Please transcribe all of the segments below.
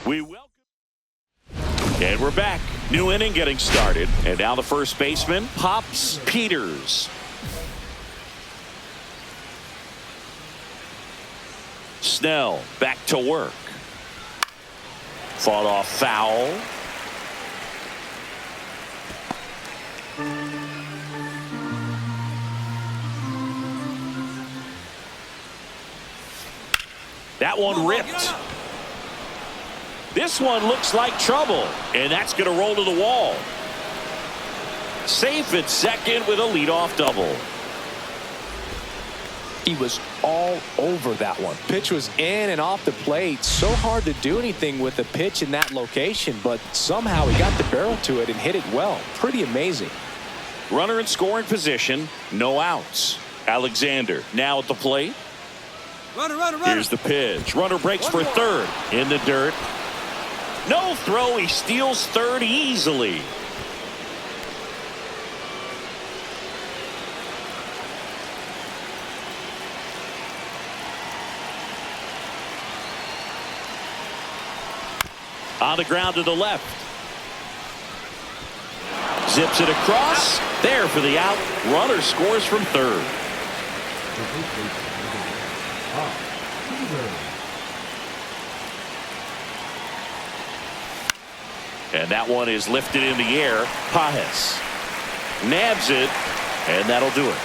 We welcome. And we're back. New inning getting started. And now the first baseman, Pops Peters. Snell back to work. Fought off foul. That one ripped. This one looks like trouble, and that's going to roll to the wall. Safe at second with a leadoff double. He was all over that one. Pitch was in and off the plate. So hard to do anything with the pitch in that location, but somehow he got the barrel to it and hit it well. Pretty amazing. Runner in scoring position, no outs. Alexander now at the plate. Runner. Here's the pitch. Runner breaks for third. In the dirt. No throw. He steals third easily. On the ground to the left. Zips it across. There for the out. Runner scores from third. And that one is lifted in the air. Pages nabs it, and that'll do it.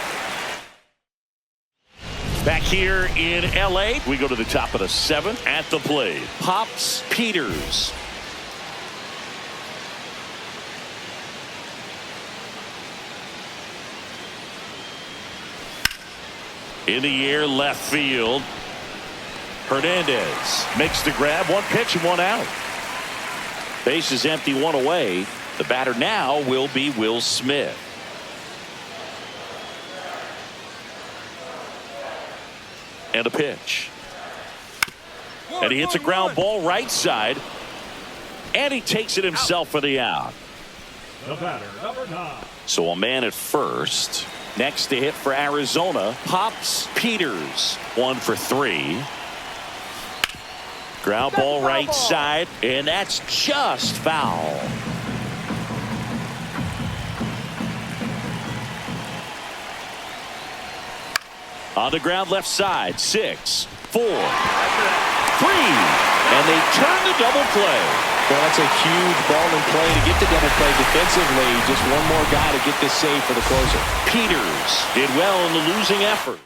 Back here in L.A., we go to the top of the seventh. At the plate, Pops Peters. In the air, left field. Hernandez makes the grab. One pitch and one out. Base is empty, one away. The batter now will be Will Smith. And a pitch. And he hits a ground ball right side. And he takes it himself for the out. The batter, number 9. So a man at first. Next to hit for Arizona, Pops Peters. 1 for 3. Ground ball right side, and that's just foul. On the ground left side, 6, 4, 3, and they turn the double play. Well, that's a huge ball in play to get the double play defensively. Just one more guy to get this save for the closer. Peters did well in the losing effort.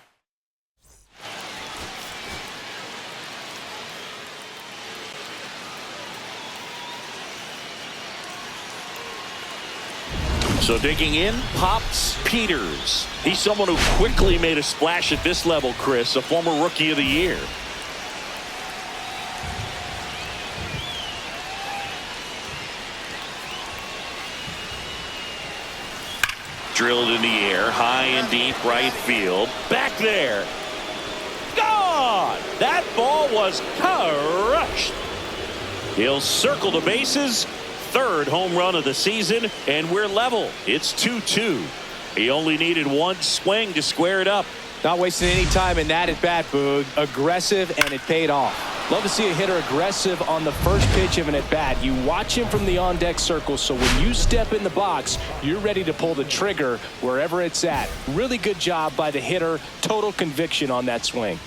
So digging in, Pops Peters. He's someone who quickly made a splash at this level, Chris, a former Rookie of the Year. Drilled in the air, high and deep right field. Back there. Gone! That ball was crushed. He'll circle the bases. Third home run of the season, and we're level. It's 2-2. He only needed one swing to square it up. Not wasting any time in that at bat, Boog. Aggressive, and it paid off. Love to see a hitter aggressive on the first pitch of an at bat. You watch him from the on deck circle, so when you step in the box, you're ready to pull the trigger wherever it's at. Really good job by the hitter. Total conviction on that swing.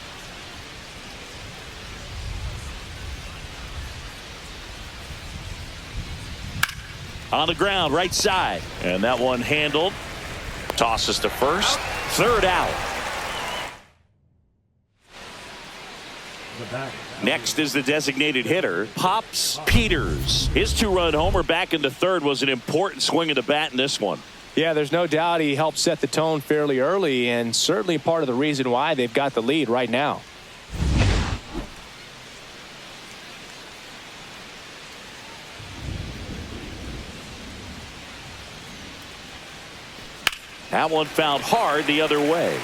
On the ground, right side. And that one handled. Tosses to first. Third out. Next is the designated hitter, Pops Peters. His 2-run homer back into third was an important swing of the bat in this one. Yeah, there's no doubt he helped set the tone fairly early, and certainly part of the reason why they've got the lead right now. That one found hard the other way.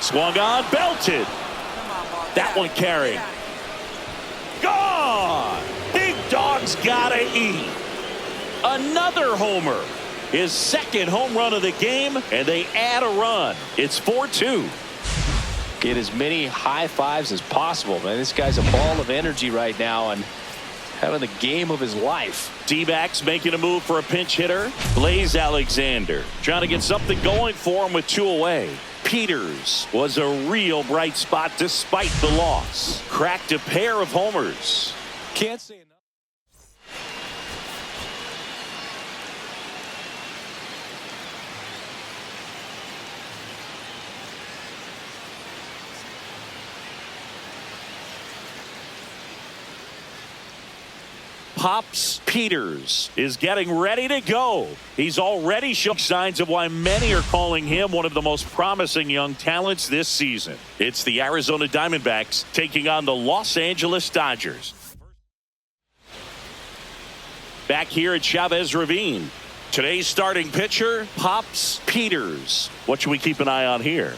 Swung on, belted. That one carried. Gone! Big Dog's gotta eat. Another homer. his second home run of the game, and they add a run. It's 4-2. Get as many high fives as possible, man. This guy's a ball of energy right now and having the game of his life. D-backs making a move for a pinch hitter. Blaze Alexander trying to get something going for him with 2 away. Peters was a real bright spot despite the loss. Cracked a pair of homers. Can't say enough. Pops Peters is getting ready to go. He's already showing signs of why many are calling him one of the most promising young talents this season. It's the Arizona Diamondbacks taking on the Los Angeles Dodgers. Back here at Chavez Ravine, today's starting pitcher, Pops Peters. What should we keep an eye on here?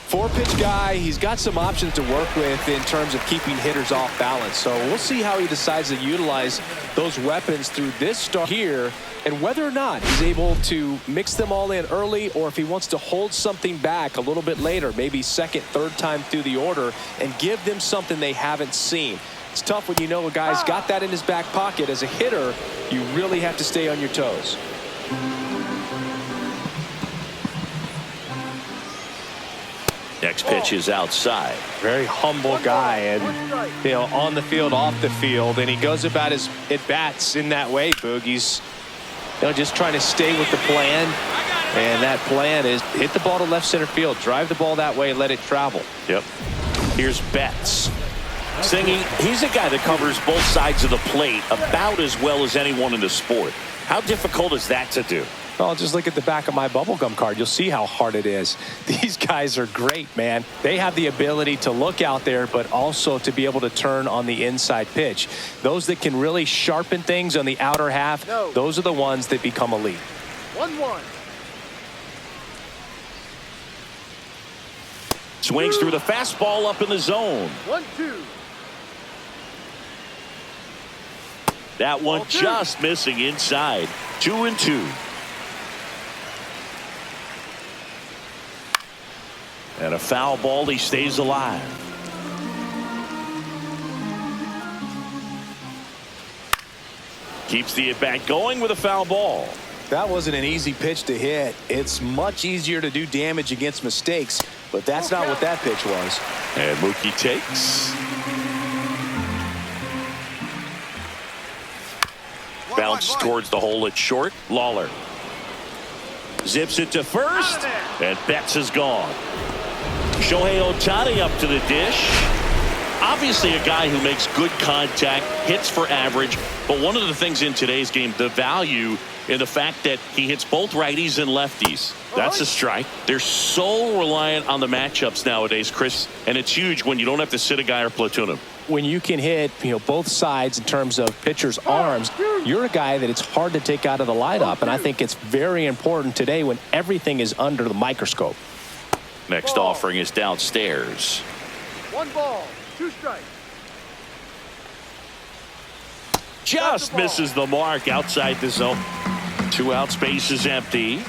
4-pitch guy. He's got some options to work with in terms of keeping hitters off balance. So we'll see how he decides to utilize those weapons through this start here and whether or not he's able to mix them all in early or if he wants to hold something back a little bit later, maybe second, third time through the order and give them something they haven't seen. It's tough when you know a guy's got that in his back pocket. As a hitter, you really have to stay on your toes. Next pitch is outside. Very humble guy, and on the field, off the field, and he goes about his at-bats in that way, Boog. He's just trying to stay with the plan, and that plan is hit the ball to left center field, drive the ball that way, let it travel. Yep. Here's Betts. Singing, he's a guy that covers both sides of the plate about as well as anyone in the sport. How difficult is that to do? Well, just look at the back of my bubblegum card. You'll see how hard it is. These guys are great, man. They have the ability to look out there, but also to be able to turn on the inside pitch. Those that can really sharpen things on the outer half, those are the ones that become elite. 1-1. Swings through the fastball up in the zone. 1-2. That one just missing inside. 2-2. And a foul ball, he stays alive. Keeps the at-bat going with a foul ball. That wasn't an easy pitch to hit. It's much easier to do damage against mistakes, but that's not what that pitch was. And Mookie takes. Bounce towards the hole at short. Lawler zips it to first, and Betts is gone. Shohei Ohtani up to the dish. Obviously a guy who makes good contact, hits for average, but one of the things in today's game, the value in the fact that he hits both righties and lefties. That's a strike. They're so reliant on the matchups nowadays, Chris, and it's huge when you don't have to sit a guy or platoon him. When you can hit both sides in terms of pitchers' arms, you're a guy that it's hard to take out of the lineup, and I think it's very important today when everything is under the microscope. Next offering is downstairs. 1 ball, 2 strikes. Just misses the mark outside the zone. 2 out, space is empty.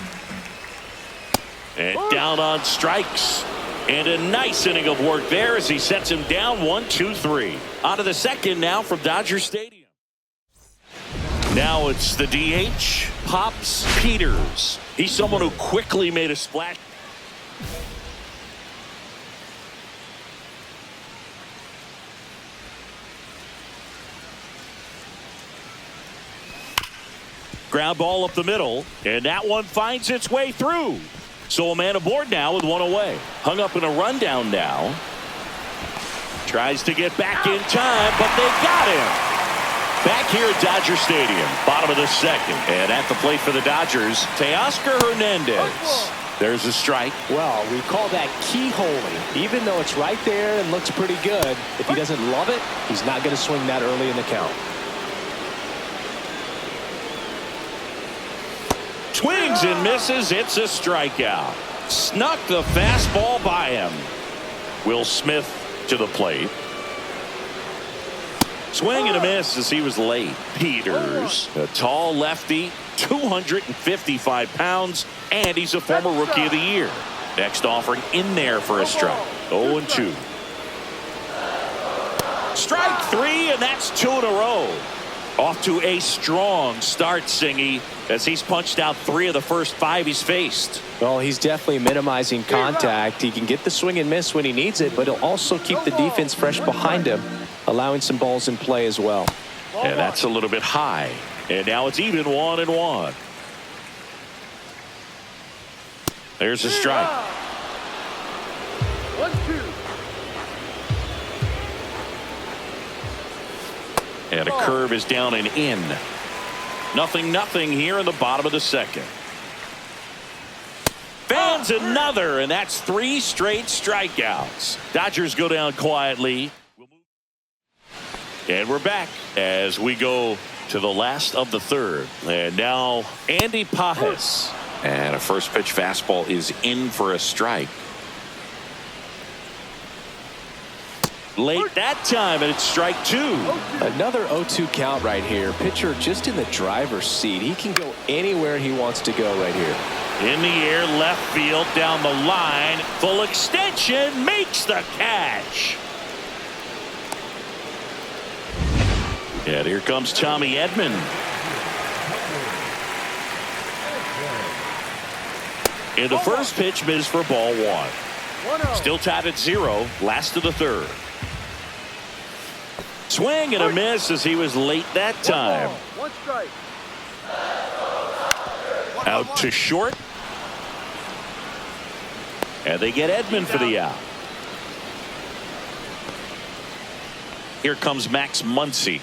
And down on strikes. And a nice inning of work there as he sets him down 1-2-3. On to the second now from Dodger Stadium. Now it's the DH, Pops Peters. He's someone who quickly made a splash. Ground ball up the middle, and that one finds its way through. So a man aboard now with 1 away. Hung up in a rundown now. Tries to get back in time, but they got him. Back here at Dodger Stadium, bottom of the second. And at the plate for the Dodgers, Teoscar Hernandez. There's a strike. Well, we call that keyholing. Even though it's right there and looks pretty good, if he doesn't love it, he's not going to swing that early in the count. Swings and misses. It's a strikeout. Snuck the fastball by him. Will Smith to the plate. Swing and a miss as he was late. Peters, a tall lefty, 255 pounds, and he's a former Rookie of the Year. Next offering in there for a strike. 0-2. Strike 3, and that's 2 in a row. Off to a strong start, Singy, as he's punched out 3 of the first 5 he's faced. Well, he's definitely minimizing contact. He can get the swing and miss when he needs it, but he'll also keep the defense fresh behind him, allowing some balls in play as well. And that's a little bit high. And now it's even 1-1. There's a strike. 1-2. And a curve is down and in. 0-0 here in the bottom of the second. Fans another, and that's 3 straight strikeouts. Dodgers go down quietly. And we're back as we go to the last of the third. And now Andy Pages. And a first pitch fastball is in for a strike. Late that time, and it's strike 2. Another 0-2 count right here. Pitcher just in the driver's seat. He can go anywhere he wants to go right here. In the air, left field, down the line. Full extension, makes the catch. And here comes Tommy Edman. And the first pitch missed for ball 1. Still tied at 0, last of the third. Swing and a miss as he was late that time. 1 strike. Out to short. And they get Edman for the out. Here comes Max Muncy.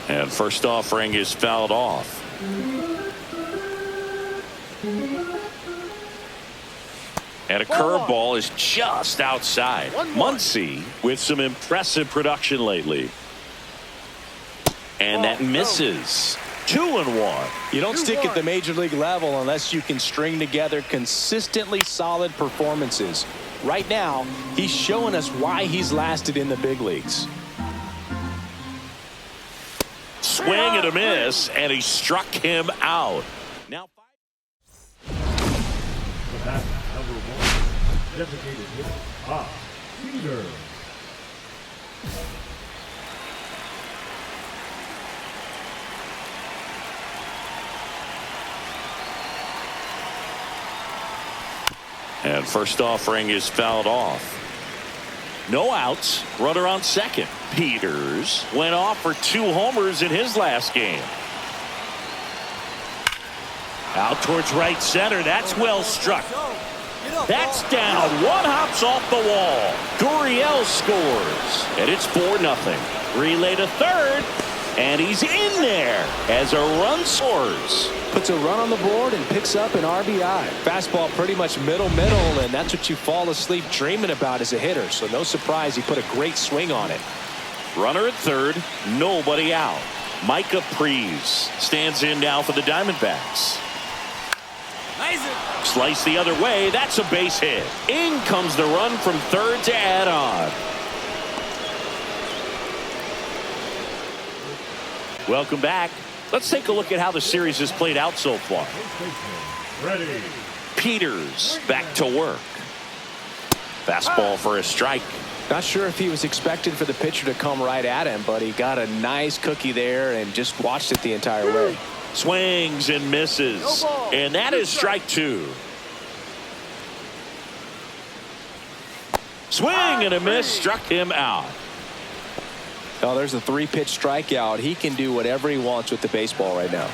And first offering is fouled off. And a curveball is just outside. Muncy with some impressive production lately. And that misses. 2-1. You don't stick at the major league level unless you can string together consistently solid performances. Right now, he's showing us why he's lasted in the big leagues. Swing and a miss, and he struck him out. Now, The batter, number 1, designated hitter, Peter. And first offering is fouled off. No outs. Runner on second. Peters went off for 2 homers in his last game. Out towards right center. That's well struck. That's down. 1 hops off the wall. Gurriel scores. And it's 4-0. Relay to third. And he's in there as a run scores. Puts a run on the board and picks up an RBI. Fastball pretty much middle, and that's what you fall asleep dreaming about as a hitter. So no surprise he put a great swing on it. Runner at third, nobody out. Micah Pries stands in now for the Diamondbacks. Slice the other way, that's a base hit. In comes the run from third to add on. Welcome back. Let's take a look at how the series has played out so far. Ready. Peters back to work. Fastball for a strike. Not sure if he was expecting for the pitcher to come right at him, but he got a nice cookie there and just watched it the entire way. Swings and misses. And that is strike 2. Swing and a miss, struck him out. Oh, there's a 3-pitch strikeout. He can do whatever he wants with the baseball right now.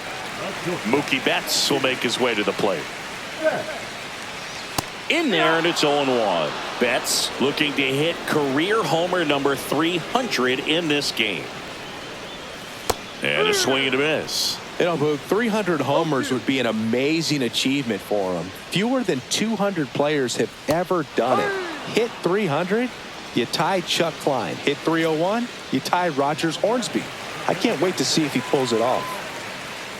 Mookie Betts will make his way to the plate. In there, and it's 0-1. Betts looking to hit career homer number 300 in this game. And a swing and a miss. You know, Boog, 300 homers would be an amazing achievement for him. Fewer than 200 players have ever done it. Hit 300? You tie Chuck Klein. Hit 301, you tie Rogers Hornsby. I can't wait to see if he pulls it off.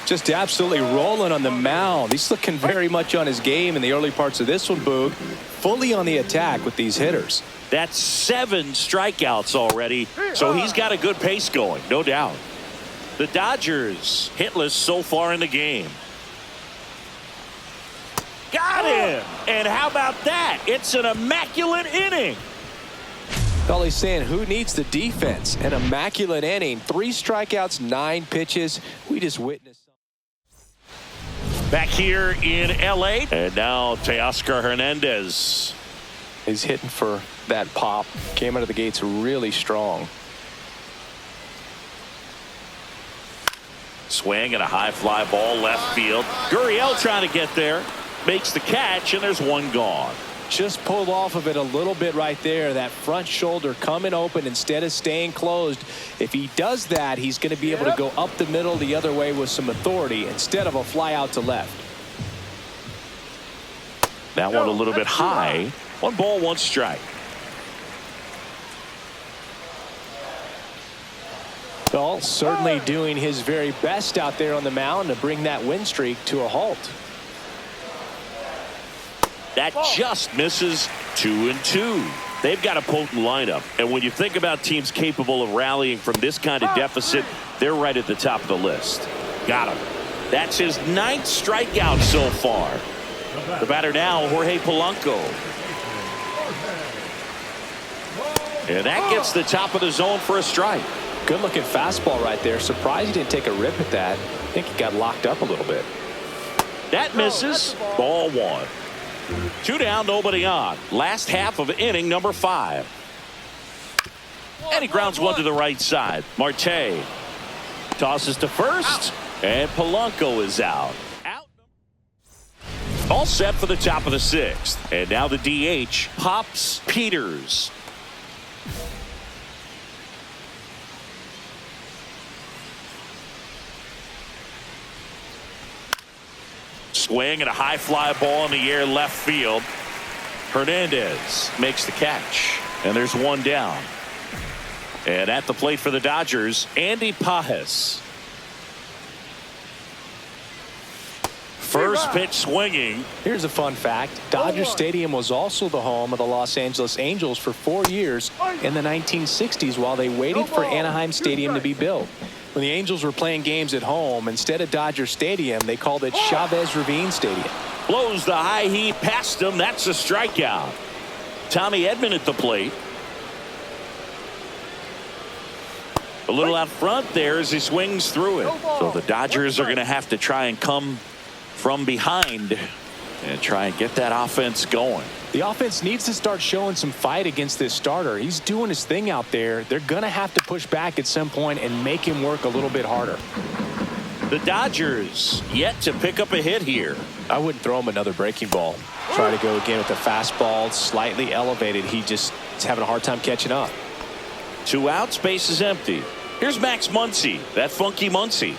Just absolutely rolling on the mound. He's looking very much on his game in the early parts of this one, Boog. Fully on the attack with these hitters. That's 7 strikeouts already, so he's got a good pace going, no doubt. The Dodgers hitless so far in the game. Got him! And how about that? It's an immaculate inning. Well, he's saying who needs the defense? An immaculate inning. 3 strikeouts, 9 pitches. We just witnessed. Back here in L.A. And now Teoscar Hernandez. He's hitting for that pop. Came out of the gates really strong. Swing and a high fly ball left field. Gurriel trying to get there. Makes the catch, and there's one gone. Just pulled off of it a little bit right there. That front shoulder coming open instead of staying closed. If he does that, he's going to be able to go up the middle the other way with some authority instead of a fly out to left. That one a little bit high. 1 ball, 1 strike. Well, certainly doing his very best out there on the mound to bring that win streak to a halt. That just misses. 2-2. They've got a potent lineup, and when you think about teams capable of rallying from this kind of deficit, they're right at the top of the list. Got him. That's his 9th strikeout so far. The batter now, Jorge Polanco. And that gets the top of the zone for a strike. Good looking fastball right there. Surprised he didn't take a rip at that. I think he got locked up a little bit. That misses. Ball 1. 2 down, nobody on. Last half of inning number 5. And he grounds one to the right side. Marte tosses to first, and Polanco is out. All set for the top of the 6th. And now the DH, Pops Peters. Swing and a high fly ball in the air left field. Hernandez makes the catch, and there's 1 down. And at the plate for the Dodgers, Andy Pages. First pitch swinging. Here's a fun fact. Dodger Stadium was also the home of the Los Angeles Angels for 4 years in the 1960s while they waited for Anaheim Stadium to be built. When the Angels were playing games at home, instead of Dodger Stadium, they called it Chavez Ravine Stadium. Blows the high heat past him. That's a strikeout. Tommy Edman at the plate. A little out front there as he swings through it. So the Dodgers are going to have to try and come from behind and try and get that offense going. The offense needs to start showing some fight against this starter. He's doing his thing out there. They're going to have to push back at some point and make him work a little bit harder. The Dodgers yet to pick up a hit here. I wouldn't throw him another breaking ball. Try to go again with the fastball, slightly elevated. He just is having a hard time catching up. 2 outs, base is empty. Here's Max Muncy, that funky Muncy.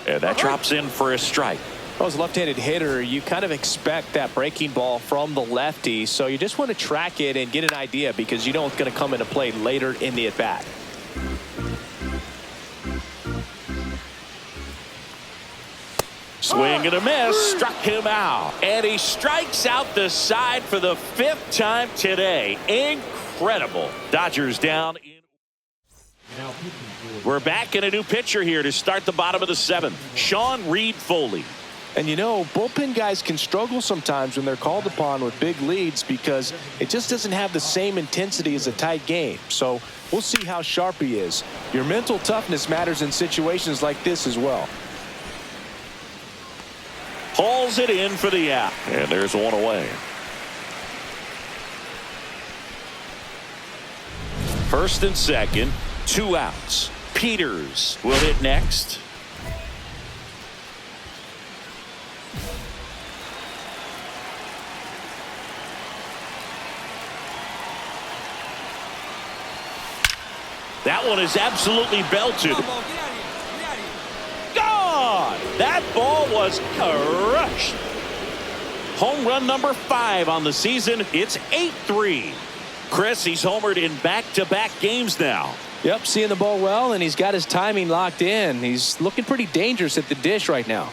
And that drops in for a strike. Well, as a left-handed hitter, you kind of expect that breaking ball from the lefty, so you just want to track it and get an idea because you know it's going to come into play later in the at-bat. Swing and a miss, struck him out. And he strikes out the side for the 5th time today. Incredible. Dodgers down. We're back in a new pitcher here to start the bottom of the 7th. Sean Reed-Foley. And you know, bullpen guys can struggle sometimes when they're called upon with big leads because it just doesn't have the same intensity as a tight game. So we'll see how sharp he is. Your mental toughness matters in situations like this as well. Hauls it in for the out. And there's 1 away. First and second, 2 outs. Peters will hit next. That one is absolutely belted. Gone! That ball was crushed. Home run number 5 on the season. It's 8-3. Chris, he's homered in back-to-back games now. Yep, seeing the ball well, and he's got his timing locked in. He's looking pretty dangerous at the dish right now.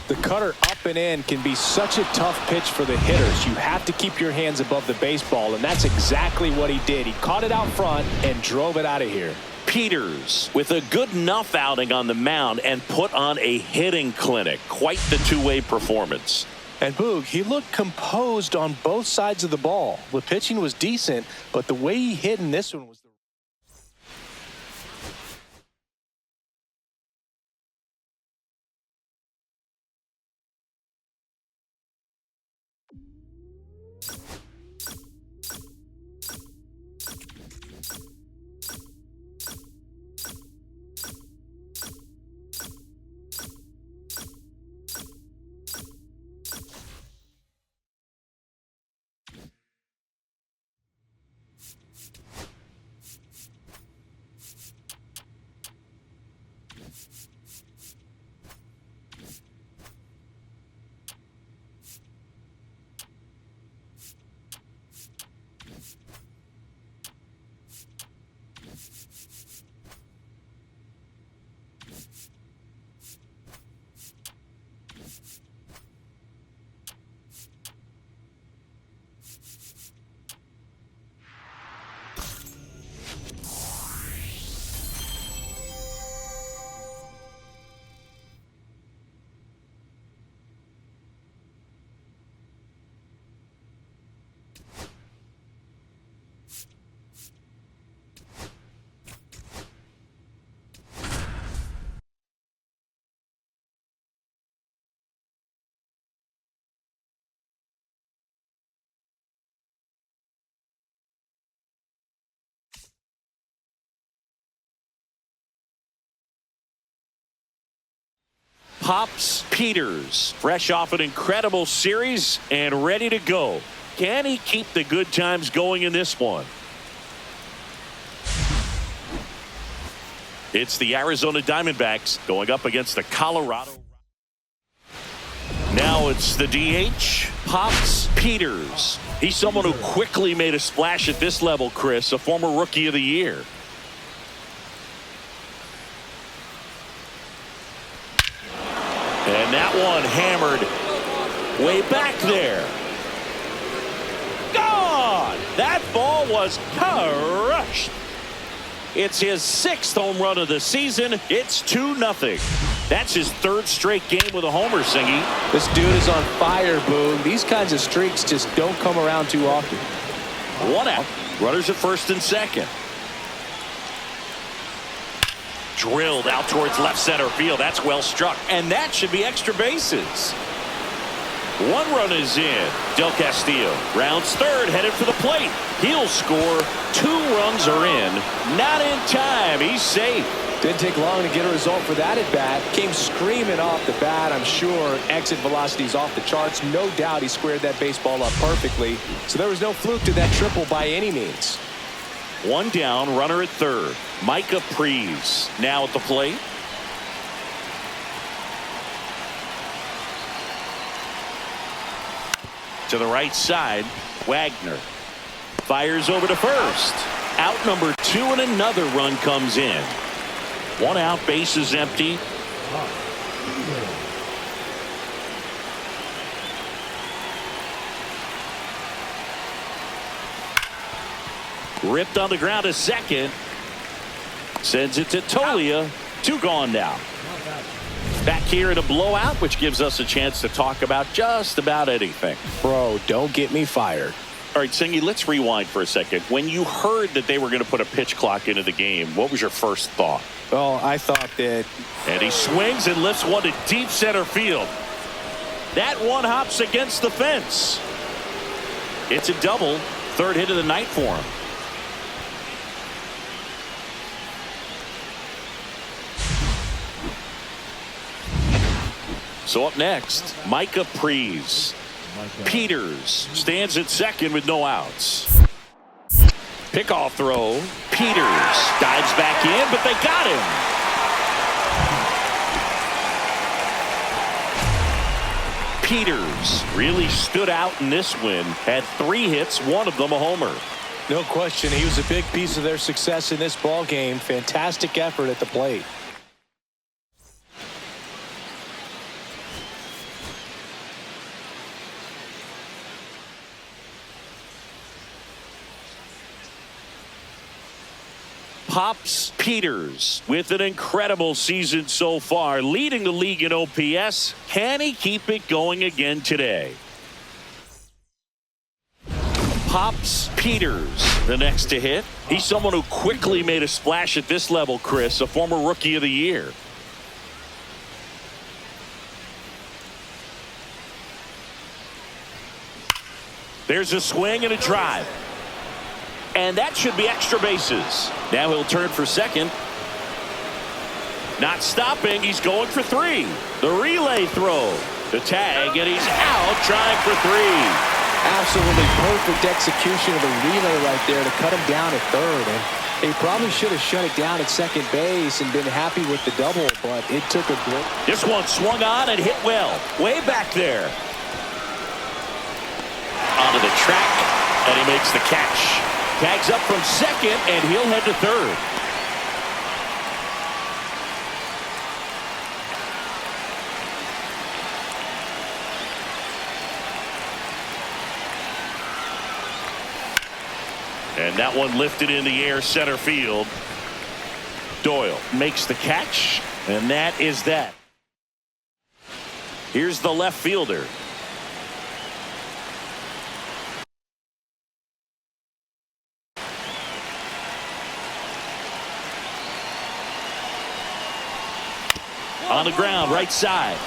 The cutter up and in can be such a tough pitch for the hitters. You have to keep your hands above the baseball, and that's exactly what he did. He caught it out front and drove it out of here. Peters with a good enough outing on the mound and put on a hitting clinic. Quite the two-way performance. And Boog, he looked composed on both sides of the ball. The pitching was decent, but the way he hit in this one was Pops Peters, fresh off an incredible series and ready to go. Can he keep the good times going in this one? It's the Arizona Diamondbacks going up against the Colorado. Now it's the DH, Pops Peters. He's someone who quickly made a splash at this level, Chris, a former Rookie of the Year. And that one hammered way back there. Gone! That ball was crushed. It's his 6th home run of the season. It's 2-0. That's his 3rd straight game with a homer, Singy. This dude is on fire, Boog. These kinds of streaks just don't come around too often. 1 out. Runners at first and second. Drilled out towards left center field. That's well struck. And that should be extra bases. 1 run is in. Del Castillo rounds third, headed for the plate. He'll score. 2 runs are in. Not in time. He's safe. Didn't take long to get a result for that at bat. Came screaming off the bat, I'm sure. Exit velocity's off the charts. No doubt he squared that baseball up perfectly. So there was no fluke to that triple by any means. 1 down, runner at third. Micah Prees now at the plate. To the right side, Wagner fires over to first. Out number 2 and another run comes in. 1 out, bases empty. Ripped on the ground to second. Sends it to Tolia. 2 gone now. Back here in a blowout, which gives us a chance to talk about just about anything. Bro, don't get me fired. All right, Singy, let's rewind for a second. When you heard that they were going to put a pitch clock into the game, what was your first thought? Well, I thought that... And he swings and lifts one to deep center field. That one hops against the fence. It's a double. 3rd hit of the night for him. So up next, Micah Prees. Peters stands at second with no outs. Pickoff throw. Peters dives back in, but they got him. Peters really stood out in this win. Had 3 hits, 1 of them a homer. No question, he was a big piece of their success in this ball game. Fantastic effort at the plate. Pops Peters with an incredible season so far, leading the league in OPS. Can he keep it going again today? Pops Peters, the next to hit. He's someone who quickly made a splash at this level, Chris, a former Rookie of the Year. There's a swing and a drive. And that should be extra bases. Now he'll turn for second. Not stopping. He's going for three. The relay throw. The tag, and he's out trying for three. Absolutely perfect execution of the relay right there to cut him down at third. And he probably should have shut it down at second base and been happy with the double, but it took a great... This one swung on and hit well. Way back there. Onto the track, and he makes the catch. Tags up from second, and he'll head to third. And that one lifted in the air center field. Doyle makes the catch, and that is that. Here's the left fielder. On the ground, right side.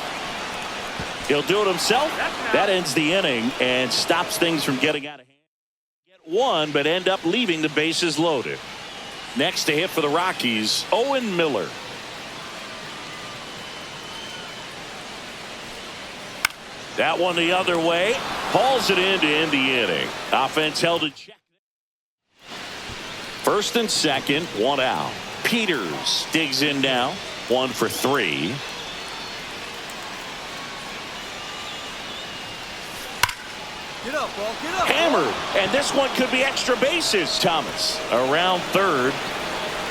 He'll do it himself. That ends the inning and stops things from getting out of hand. Get one, but end up leaving the bases loaded. Next to hit for the Rockies, Owen Miller. That one the other way. Hauls it in to end the inning. Offense held in check. First and second, one out. Peters digs in now. 1 for 3. Get up, ball, get up. Hammered, and this one could be extra bases. Thomas around third.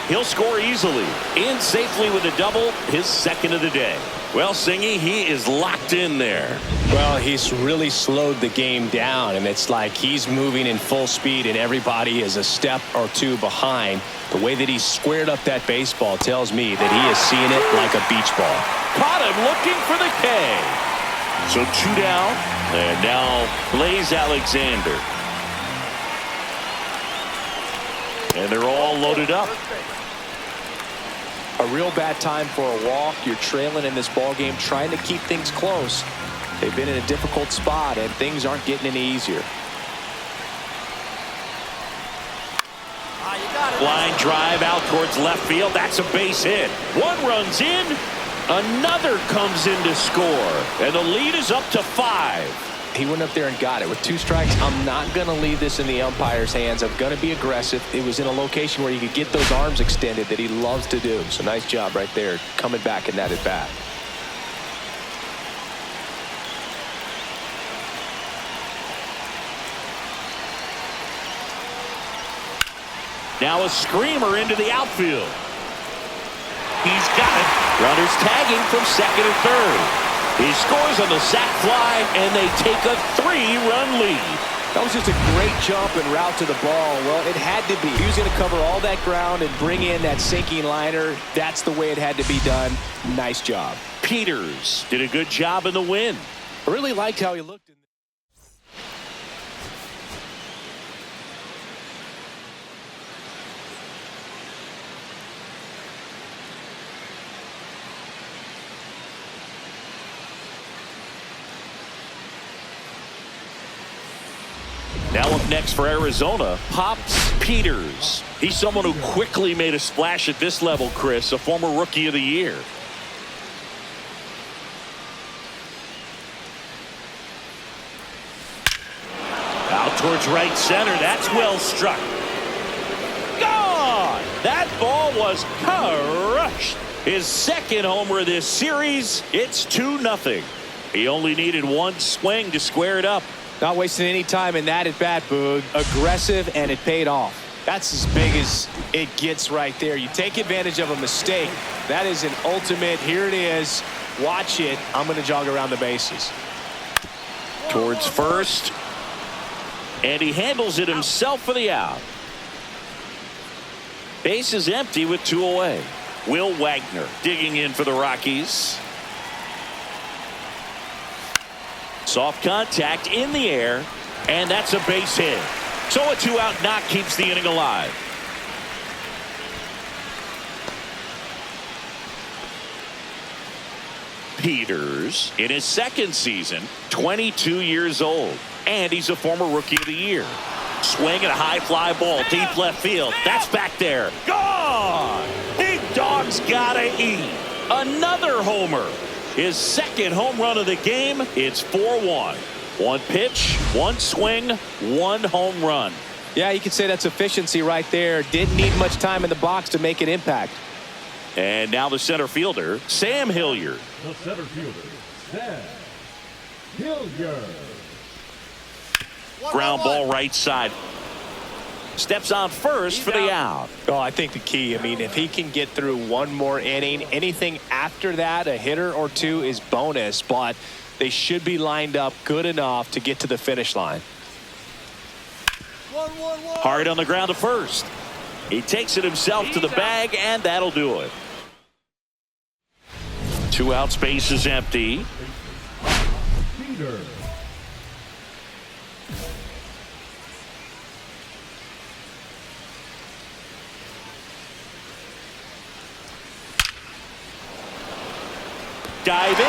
He'll score easily. In safely with a double, his second of the day. Well, Singy, he is locked in there. Well, he's really slowed the game down, and it's like he's moving in full speed, and everybody is a step or two behind. The way that he's squared up that baseball tells me that he is seeing it like a beach ball. Caught him looking for the K. So 2 down, and now Blaze Alexander. And they're all loaded up. A real bad time for a walk. You're trailing in this ball game, trying to keep things close. They've been in a difficult spot, and things aren't getting any easier. Line drive out towards left field. That's a base hit. One runs in. Another comes in to score. And the lead is up to 5. He went up there and got it. With 2 strikes, I'm not going to leave this in the umpire's hands. I'm going to be aggressive. It was in a location where he could get those arms extended that he loves to do. So nice job right there, coming back in that at bat. Now a screamer into the outfield. He's got it. Runners tagging from second and third. He scores on the sac fly, and they take a 3-run lead. That was just a great jump and route to the ball. Well, it had to be. He was going to cover all that ground and bring in that sinking liner. That's the way it had to be done. Nice job. Peters did a good job in the win. I really liked how he looked in. Now up next for Arizona, Pops Peters. He's someone who quickly made a splash at this level, Chris, a former Rookie of the Year. Out towards right center. That's well struck. Gone! That ball was crushed. His second homer this series. It's 2-0. He only needed one swing to square it up. Not wasting any time in that at bat, Boog. Aggressive, and it paid off. That's as big as it gets right there. You take advantage of a mistake. That is an ultimate. Here it is. Watch it. I'm going to jog around the bases. Towards first. And he handles it himself for the out. Base is empty with 2 away. Will Wagner digging in for the Rockies. Soft contact in the air, and that's a base hit. So a 2-out knock keeps the inning alive. Peters in his 2nd season, 22 years old, and he's a former Rookie of the Year. Swing and a high fly ball deep left field. That's back there. Gone! Big dog's gotta eat. Another homer. His 2nd home run of the game. It's 4-1. 1 pitch, 1 swing, 1 home run. Yeah, you could say that's efficiency right there. Didn't need much time in the box to make an impact. And now the center fielder, Sam Hilliard. The center fielder, Sam Hilliard. Ground ball right side. Steps on first for the out. Oh, I think the key, I mean, if he can get through 1 more inning, anything after that, a hitter or 2 is bonus, but they should be lined up good enough to get to the finish line. Hard on the ground to first. He takes it himself to the bag, and that'll do it. 2 out, space is empty. Peter. Diving,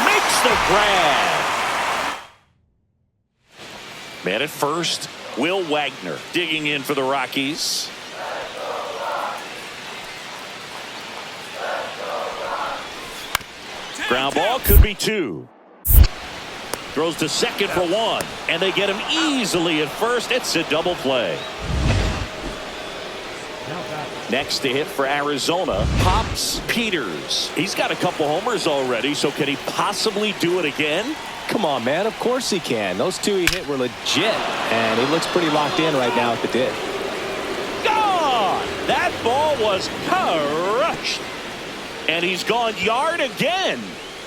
makes the grab. Man at first, Will Wagner digging in for the Rockies. Ground ball could be 2. Throws to second for 1, and they get him easily at first. It's a double play. Next to hit for Arizona, Pops Peters. He's got a couple homers already, so can he possibly do it again? Come on, man. Of course he can. Those 2 he hit were legit, and he looks pretty locked in right now at the dip. Gone! That ball was crushed. And he's gone yard again.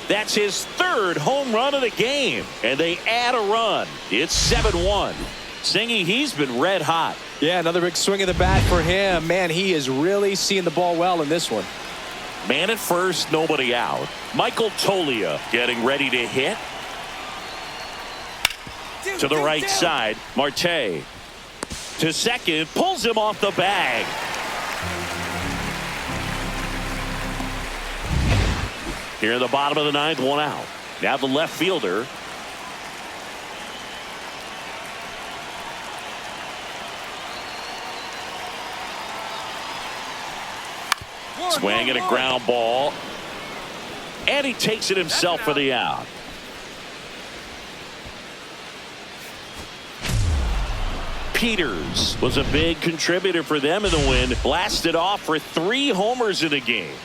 That's his 3rd home run of the game. And they add a run. It's 7-1. Singy, he's been red hot. Yeah, another big swing of the bat for him. Man, he is really seeing the ball well in this one. Man at first, nobody out. Michael Toglia getting ready to hit. To the right side, Marte. To second, pulls him off the bag. Here in the bottom of the 9th, 1 out. Now the left fielder. Swing and a ground ball. And he takes it himself for the out. Peters was a big contributor for them in the win. Blasted off for 3 homers in the game.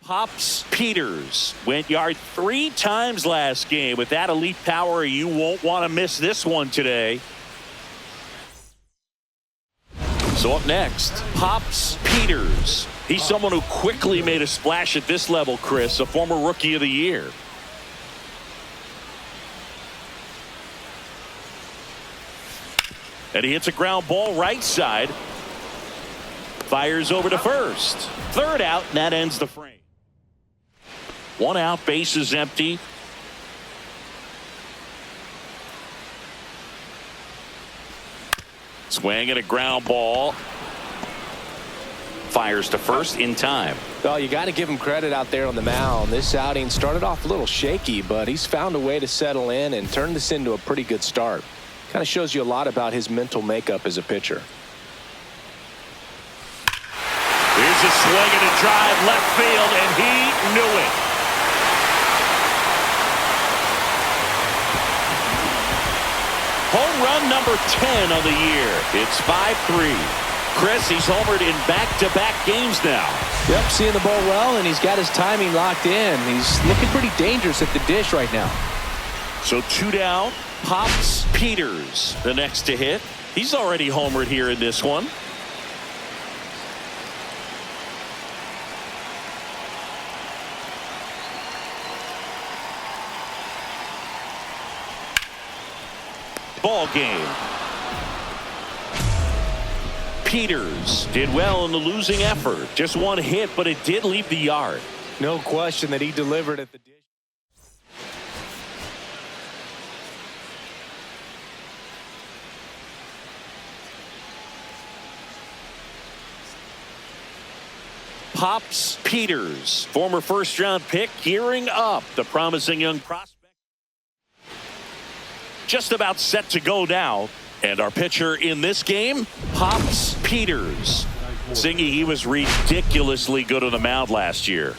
Pops Peters went yard 3 times last game. With that elite power, you won't want to miss this one today. So up next, Pops Peters. He's someone who quickly made a splash at this level, Chris, a former Rookie of the Year. And he hits a ground ball right side. Fires over to first. 3rd out, and that ends the frame. 1 out, base is empty. Swing and a ground ball. Fires to first in time. Well, you got to give him credit out there on the mound. This outing started off a little shaky, but he's found a way to settle in and turn this into a pretty good start. Kind of shows you a lot about his mental makeup as a pitcher. Here's a swing and a drive left field, and he knew it. Home run number 10 of the year. It's 5-3. Chris, he's homered in back-to-back games now. Yep, seeing the ball well, and he's got his timing locked in. He's looking pretty dangerous at the dish right now. So 2 down. Pops Peters, the next to hit. He's already homered here in this one. Ball game. Peters did well in the losing effort. Just one hit, but it did leave the yard. No question that he delivered at the dish. Pops Peters, former first-round pick, gearing up. The promising young prospect just about set to go now. And our pitcher in this game, Pops Peters. Singy, he was ridiculously good on the mound last year.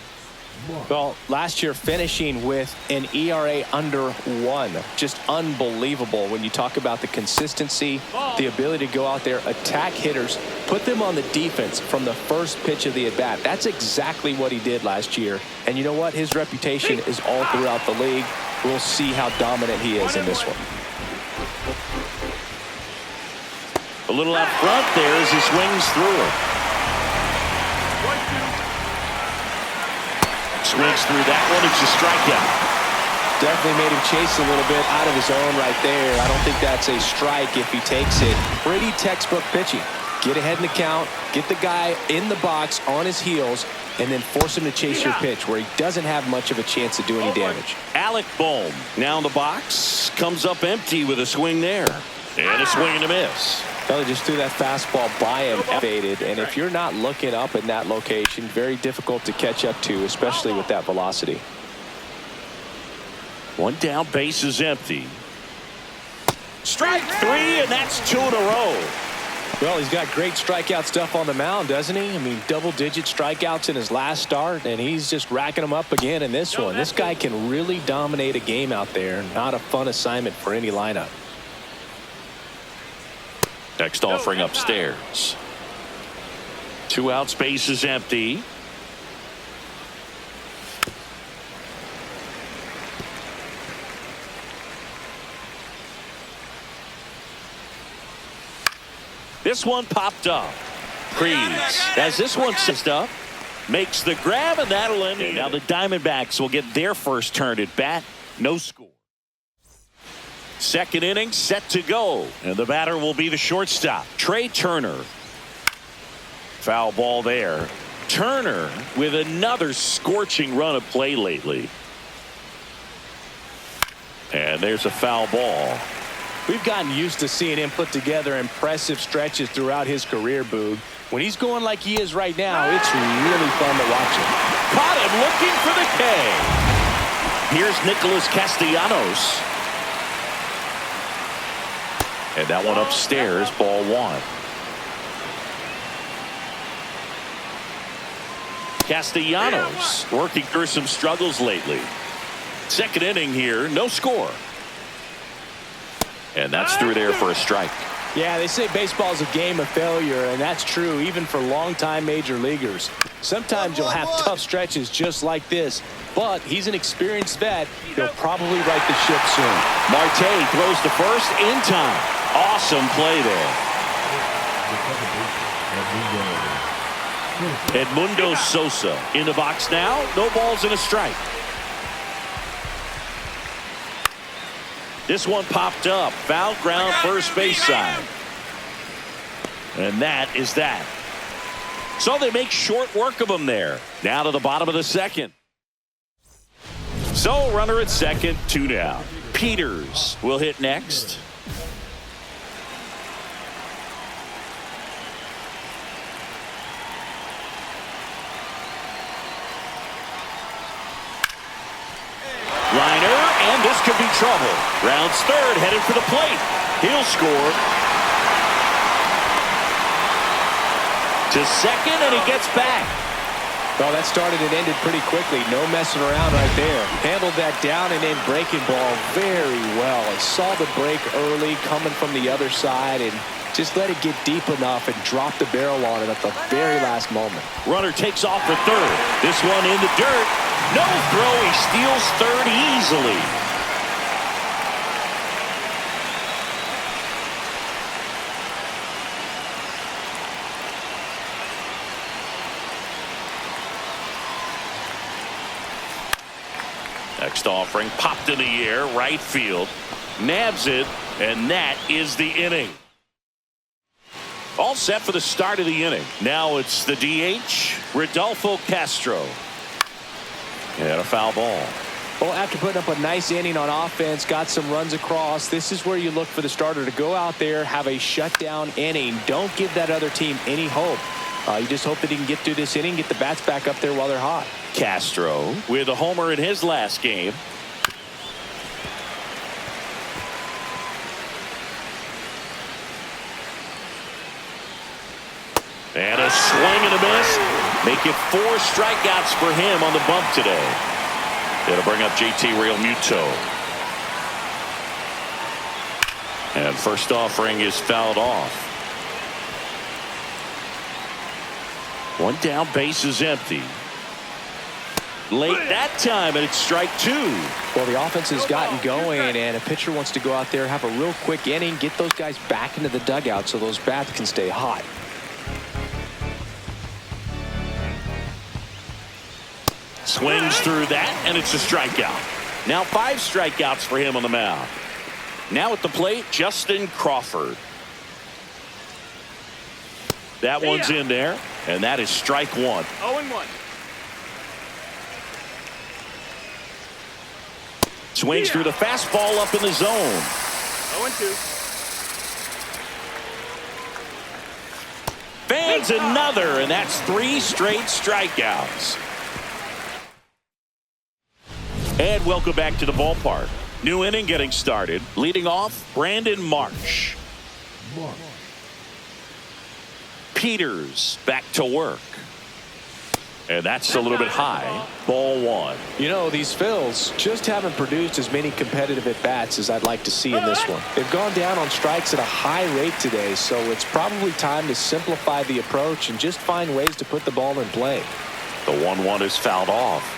Well, last year finishing with an ERA under 1. Just unbelievable when you talk about the consistency, the ability to go out there, attack hitters, put them on the defense from the first pitch of the at-bat. That's exactly what he did last year. And you know what? His reputation is all throughout the league. We'll see how dominant he is in this one. A little out front there as he swings through it. Swings through that one. It's a strikeout. Definitely made him chase a little bit out of his own right there. I don't think that's a strike if he takes it. Pretty textbook pitching. Get ahead in the count, get the guy in the box on his heels, and then force him to chase your pitch where he doesn't have much of a chance to do any damage. Alec Bohm now in the box. Comes up empty with a swing there. And a swing and a miss. Kelly just threw that fastball by him, elevated, and if you're not looking up in that location, very difficult to catch up to, especially with that velocity. One down, base is empty. Strike 3, and that's 2 in a row. Well, he's got great strikeout stuff on the mound, doesn't he? I mean, double-digit strikeouts in his last start, and he's just racking them up again in this one. This guy can really dominate a game out there. Not a fun assignment for any lineup. Next offering upstairs. 2 outs, base is empty. This one popped up. Crease as this one sits up, makes the grab, and that'll end it. Now the Diamondbacks will get their first turn at bat. No score. Second inning set to go, and the batter will be the shortstop, Trey Turner. Foul ball there. Turner with another scorching run of play lately. And there's a foul ball. We've gotten used to seeing him put together impressive stretches throughout his career, Boog. When he's going like he is right now, it's really fun to watch him. Caught him looking for the K. Here's Nicholas Castellanos. And that one upstairs, ball 1. Castellanos working through some struggles lately. Second inning here, no score. And that's through there for a strike. Yeah, they say baseball is a game of failure, and that's true even for longtime major leaguers. Sometimes you'll have tough stretches just like this, but he's an experienced vet. He'll probably right the ship soon. Marte throws to first in time. Awesome play there. Edmundo Sosa in the box now. No balls and a strike. This one popped up. Foul ground, first base side. And that is that. So they make short work of him there. Now to the bottom of the second. So runner at second, 2 down. Peters will hit next. Liner, and this could be trouble. Rounds third, headed for the plate. He'll score. To second, and he gets back. Well, that started and ended pretty quickly. No messing around right there. Handled that down and in breaking ball very well. He saw the break early coming from the other side and just let it get deep enough and drop the barrel on it at the very last moment. Runner takes off for third. This one in the dirt. No throw. He steals third easily. Next offering popped in the air, right field, nabs it, and that is the inning. All set for the start of the inning. Now it's the DH, Rodolfo Castro. And a foul ball. Well, after putting up a nice inning on offense, got some runs across, this is where you look for the starter to go out there, have a shutdown inning. Don't give that other team any hope. You just hope that he can get through this inning, get the bats back up there while they're hot. Castro with a homer in his last game. And a swing and a miss. Make it 4 strikeouts for him on the bump today. It'll bring up JT Realmuto. And first offering is fouled off. One down, base is empty. Late that time, and it's strike 2. Well, the offense has gotten going, and a pitcher wants to go out there, have a real quick inning, get those guys back into the dugout so those bats can stay hot. Swings through that, and it's a strikeout. Now 5 strikeouts for him on the mound. Now at the plate, Justin Crawford. That one's in there, and that is strike 1. 0-1. Swings through the fastball up in the zone. 0-2. Fans another, and that's 3 straight strikeouts. And welcome back to the ballpark. New inning getting started. Leading off, Brandon Marsh. Peters back to work. And that's a little bit high. Ball 1. You know, these Phils just haven't produced as many competitive at-bats as I'd like to see in this one. They've gone down on strikes at a high rate today, so it's probably time to simplify the approach and just find ways to put the ball in play. The 1-1 is fouled off.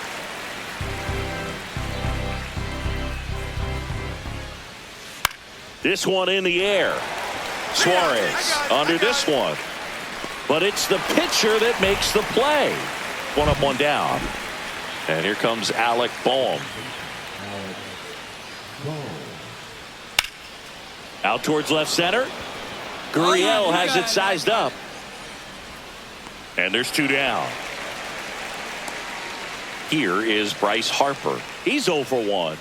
This one in the air. Suarez under this one. But it's the pitcher that makes the play. 1 up, 1 down. And here comes Alec Bohm. Out towards left center. Gurriel has it sized up. And there's 2 down. Here is Bryce Harper. He's 0 for 1.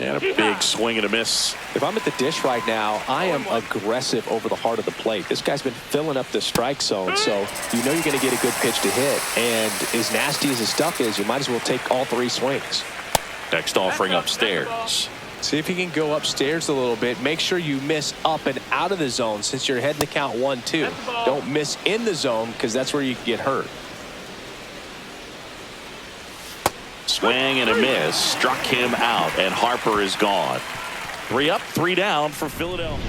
And a big swing and a miss. If I'm at the dish right now, I am aggressive over the heart of the plate. This guy's been filling up the strike zone, so you know you're going to get a good pitch to hit. And as nasty as his stuff is, you might as well take all 3 swings. Next offering upstairs. See if you can go upstairs a little bit. Make sure you miss up and out of the zone since you're heading to count 1-2. Don't miss in the zone because that's where you can get hurt. Swing and a miss. Struck him out, and Harper is gone. 3 up, 3 down for Philadelphia.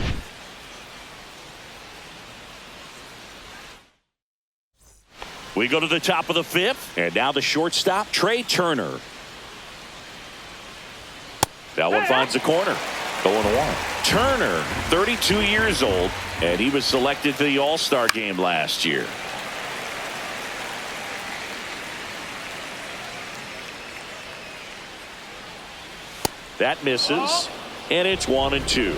We go to the top of the 5th, and now the shortstop, Trey Turner. That one finds the corner. 0-1. Turner, 32 years old, and he was selected to the All-Star game last year. That misses, and it's 1-2.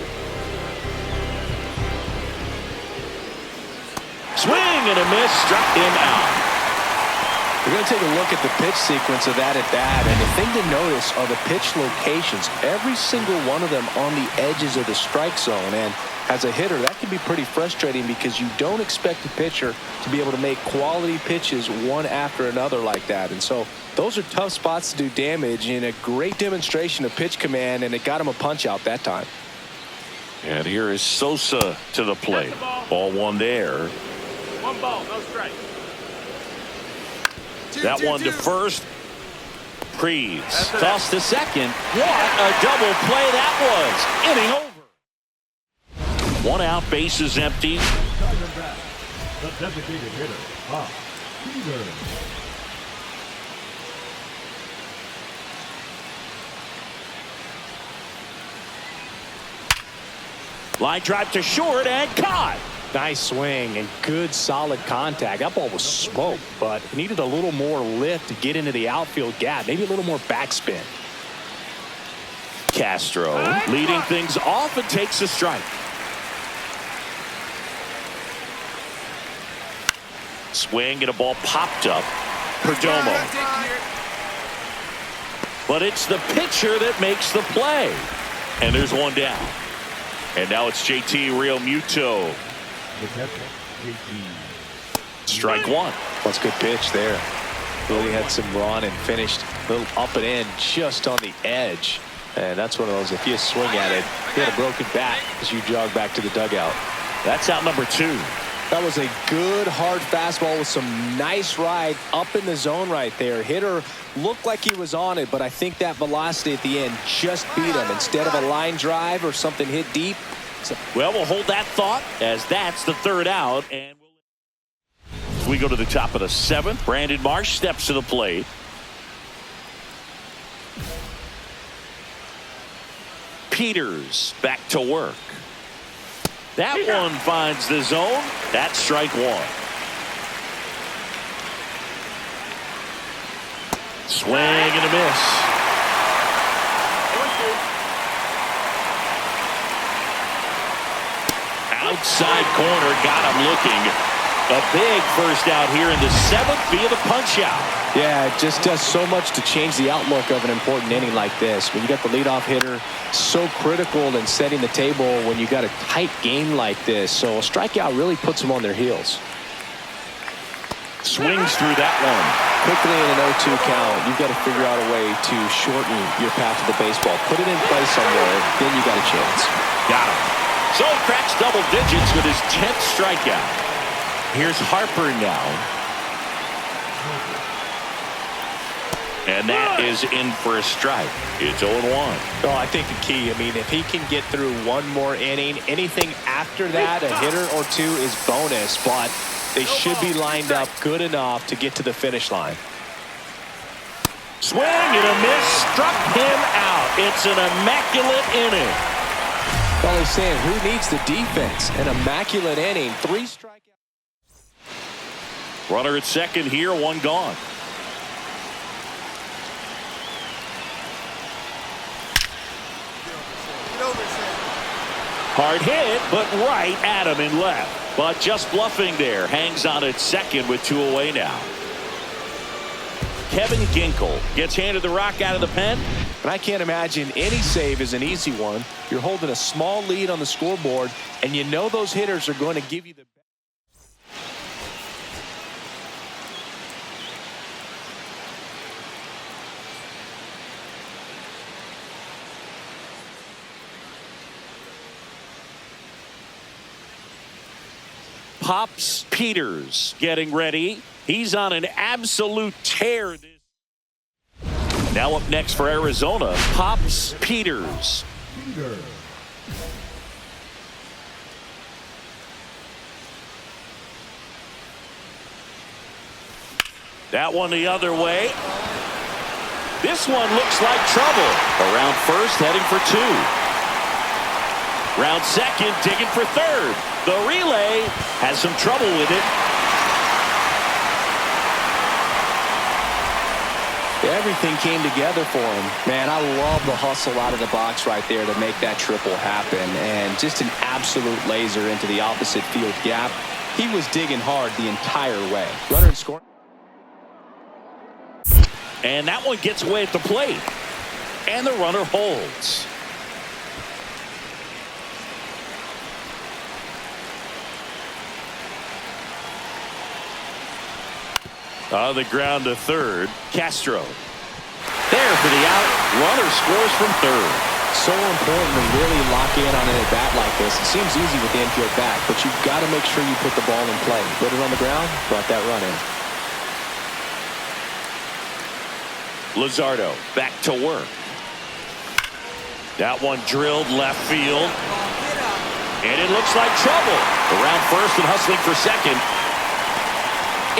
Swing and a miss, struck him out. We're going to take a look at the pitch sequence of that at bat, and the thing to notice are the pitch locations. Every single one of them on the edges of the strike zone, and as a hitter, that can be pretty frustrating because you don't expect a pitcher to be able to make quality pitches one after another like that. And so those are tough spots to do damage, and a great demonstration of pitch command, and it got him a punch out that time. And here is Sosa to the plate. Ball one there. One ball, no strike. That one to first. Prees tossed to second. What a double play that was. Inning over. One out, bases empty. Diamondback, the designated hitter, Bob Peters. Line drive to short and caught. Nice swing and good solid contact. That ball was smoked, but it needed a little more lift to get into the outfield gap. Maybe a little more backspin. Castro leading things off and takes a strike. Swing and a ball popped up. Perdomo. But it's the pitcher that makes the play. And there's one down. And now it's JT Realmuto. The catcher, JT. Strike one. That's a good pitch there. Really had some run and finished a little up and in just on the edge. And that's one of those, if you swing at it, you had a broken bat as you jog back to the dugout. That's out number two. That was a good hard fastball with some nice ride up in the zone right there. Hitter looked like he was on it, but I think that velocity at the end just beat him. Instead of a line drive or something hit deep. Well, we'll hold that thought as that's the third out. And we go to the top of the seventh. Brandon Marsh steps to the plate. Peters back to work. That one finds the zone. That's strike one. Swing and a miss. Outside corner, got him looking. A big first out here in the seventh via the punch out. Yeah, it just does so much to change the outlook of an important inning like this. When you got the leadoff hitter, so critical in setting the table when you got a tight game like this. So a strikeout really puts them on their heels. Swings through that one. Quickly in an 0-2 count, you've got to figure out a way to shorten your path to the baseball. Put it in play somewhere, then you got a chance. Got him. So cracks double digits with his 10th strikeout. Here's Harper now. And that is in for a strike. It's 0-1. Well, I think the key, I mean, if he can get through one more inning, anything after that, a hitter or two is bonus, but they should be lined up good enough to get to the finish line. Swing and a miss, struck him out. It's an immaculate inning. Well, he's saying, who needs the defense? An immaculate inning, 3 strikeouts. Runner at second here, one gone. Hard hit, but right at him in left. But just bluffing there. Hangs on at second with 2 away now. Kevin Ginkel gets handed the rock out of the pen. And I can't imagine any save is an easy one. You're holding a small lead on the scoreboard, and you know those hitters are going to give you the Pops Peters getting ready. He's on an absolute tear. Now up next for Arizona, Pops Peters. Peters. That one the other way. This one looks like trouble. Around first, heading for 2. Round second, digging for third. The relay has some trouble with it. Everything came together for him. Man, I love the hustle out of the box right there to make that triple happen. And just an absolute laser into the opposite field gap. He was digging hard the entire way. Runner in scoring. And that one gets away at the plate. And the runner holds. On the ground to third, Castro. There for the out. Runner scores from third. So important to really lock in on an at-bat like this. It seems easy with the infield back, but you've got to make sure you put the ball in play. Put it on the ground, brought that run in. Luzardo back to work. That one drilled left field. And it looks like trouble. Around first and hustling for second.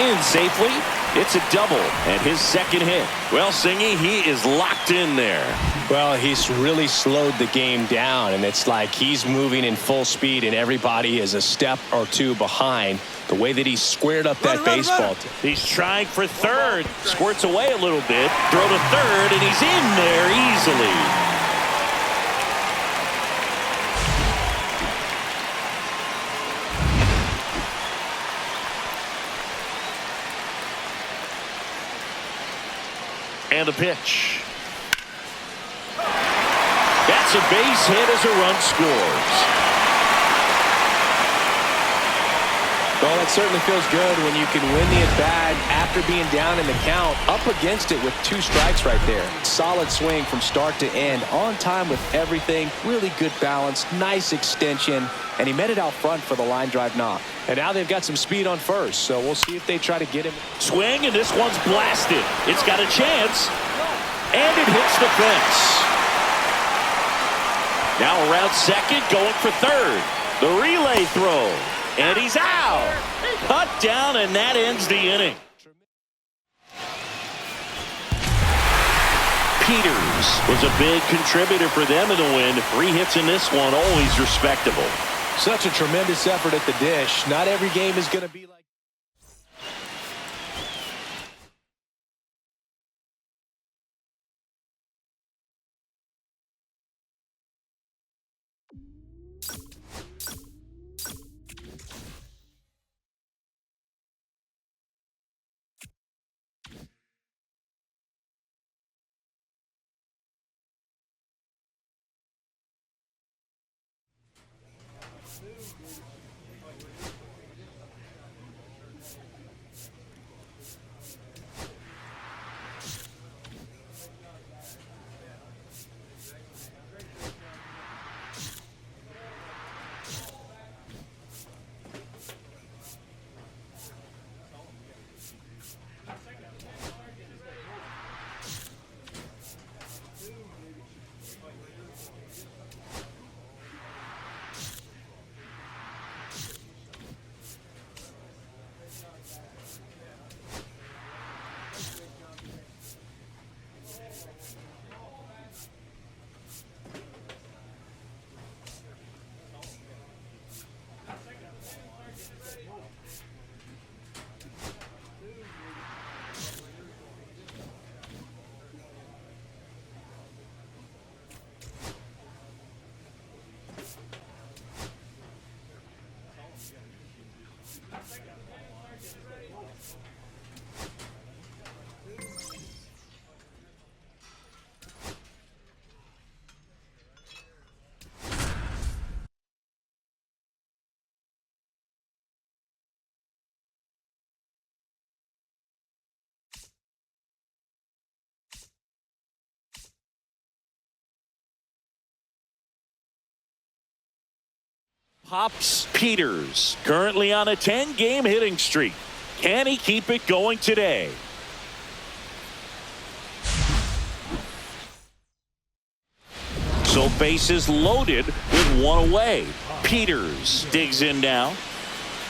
In safely. It's a double and his second hit. Well, Singy, he is locked in there. Well, he's really slowed the game down, and it's like he's moving in full speed, and everybody is a step or two behind. The way that he squared up that baseball. He's trying for third. Squirts away a little bit. Throw to third, and he's in there easily. And a pitch. That's a base hit as a run scores. Well, that certainly feels good when you can win the at-bat after being down in the count, up against it with 2 strikes right there. Solid swing from start to end, on time with everything, really good balance, nice extension, and he met it out front for the line drive knock. And now they've got some speed on first, so we'll see if they try to get him. Swing, and this one's blasted. It's got a chance, and it hits the fence. Now around second, going for third. The relay throw, and he's out. Cut down, and that ends the inning. Peters was a big contributor for them in the win. 3 hits in this one, always respectable. Such a tremendous effort at the dish. Not every game is going to be like. Pops Peters, currently on a 10-game hitting streak. Can he keep it going today? So bases loaded with 1 away. Peters digs in now.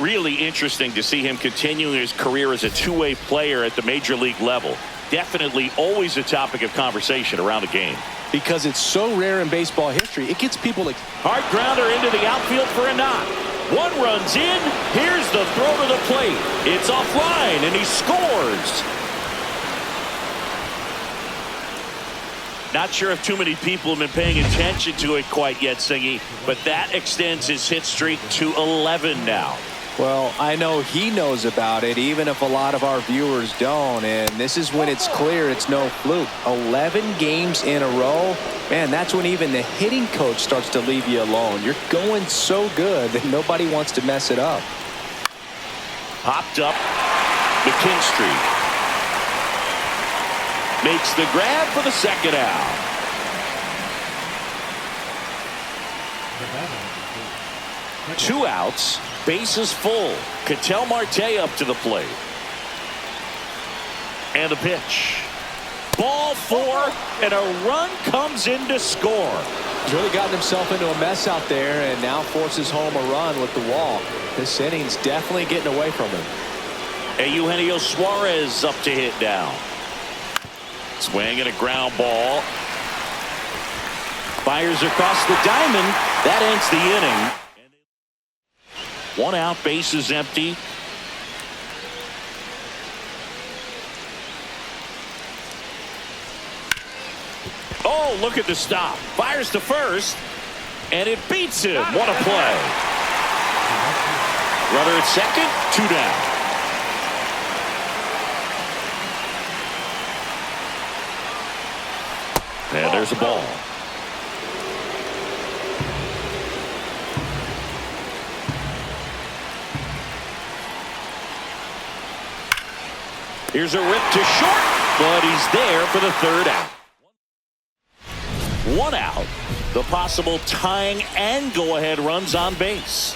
Really interesting to see him continuing his career as a two-way player at the major league level. Definitely always a topic of conversation around the game. Because it's so rare in baseball history, it gets people like. Hard grounder into the outfield for a knock. 1 runs in. Here's the throw to the plate. It's offline, and he scores. Not sure if too many people have been paying attention to it quite yet, Singy, but that extends his hit streak to 11 now. Well, I know he knows about it, even if a lot of our viewers don't. And this is when it's clear it's no fluke. 11 games in a row. Man, that's when even the hitting coach starts to leave you alone. You're going so good that nobody wants to mess it up. Popped up. McKinstry makes the grab for the second out. Two outs, bases full. Ketel Marte up to the plate. And a pitch. Ball four, and a run comes in to score. He's really gotten himself into a mess out there and now forces home a run with the walk. This inning's definitely getting away from him. Eugenio Suarez up to hit now. Swing and a ground ball. Fires across the diamond. That ends the inning. One out, bases empty. Oh, look at the stop. Fires to first, and it beats him. What a play. Runner at second, 2 down. And there's a ball. Here's a rip to short, but he's there for the third out. 1 out. The possible tying and go-ahead runs on base.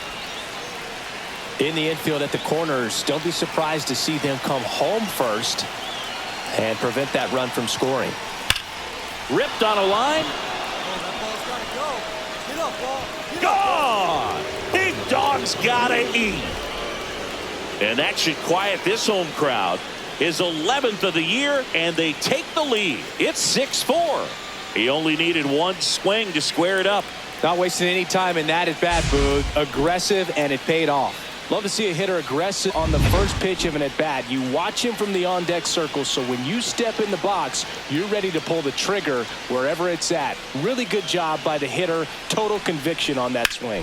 In the infield at the corners, don't be surprised to see them come home first and prevent that run from scoring. Ripped on a line. Gone! Big dog's gotta eat. And that should quiet this home crowd. His 11th of the year, and they take the lead. It's 6-4. He only needed one swing to square it up. Not wasting any time in that at bat, Boog. Aggressive, and it paid off. Love to see a hitter aggressive on the first pitch of an at-bat. You watch him from the on-deck circle, so when you step in the box, you're ready to pull the trigger wherever it's at. Really good job by the hitter. Total conviction on that swing.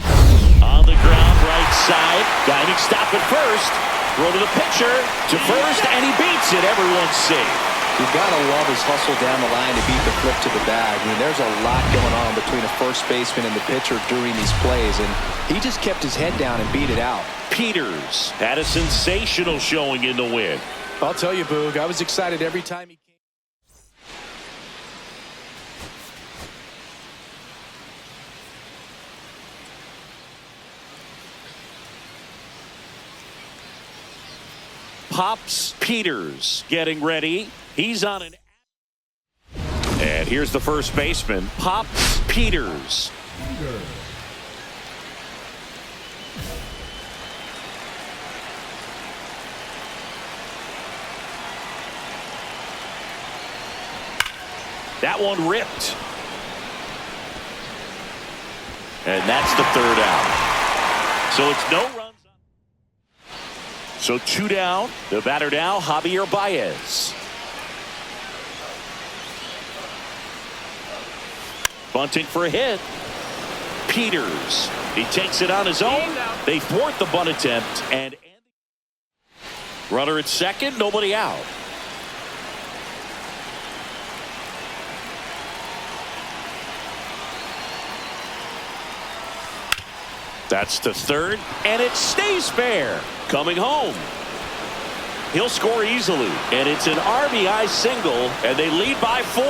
On the ground, right side. Diving stop at first. Throw to the pitcher. To first, and he beats it. Everyone's safe. You've got to love his hustle down the line to beat the flip to the bag. I mean, there's a lot going on between a first baseman and the pitcher during these plays, and he just kept his head down and beat it out. Peters had a sensational showing in the win. I'll tell you, Boog, I was excited every time he came. Pops Peters getting ready. He's on an... And here's the first baseman, Pops Peters. That one ripped. And that's the third out. So it's no runs. So 2 down. The batter now, Javier Baez. Bunting for a hit. Peters. He takes it on his own. They thwart the bunt attempt. And runner at second, nobody out. That's to third, and it stays fair. Coming home. He'll score easily, and it's an RBI single, and they lead by 4.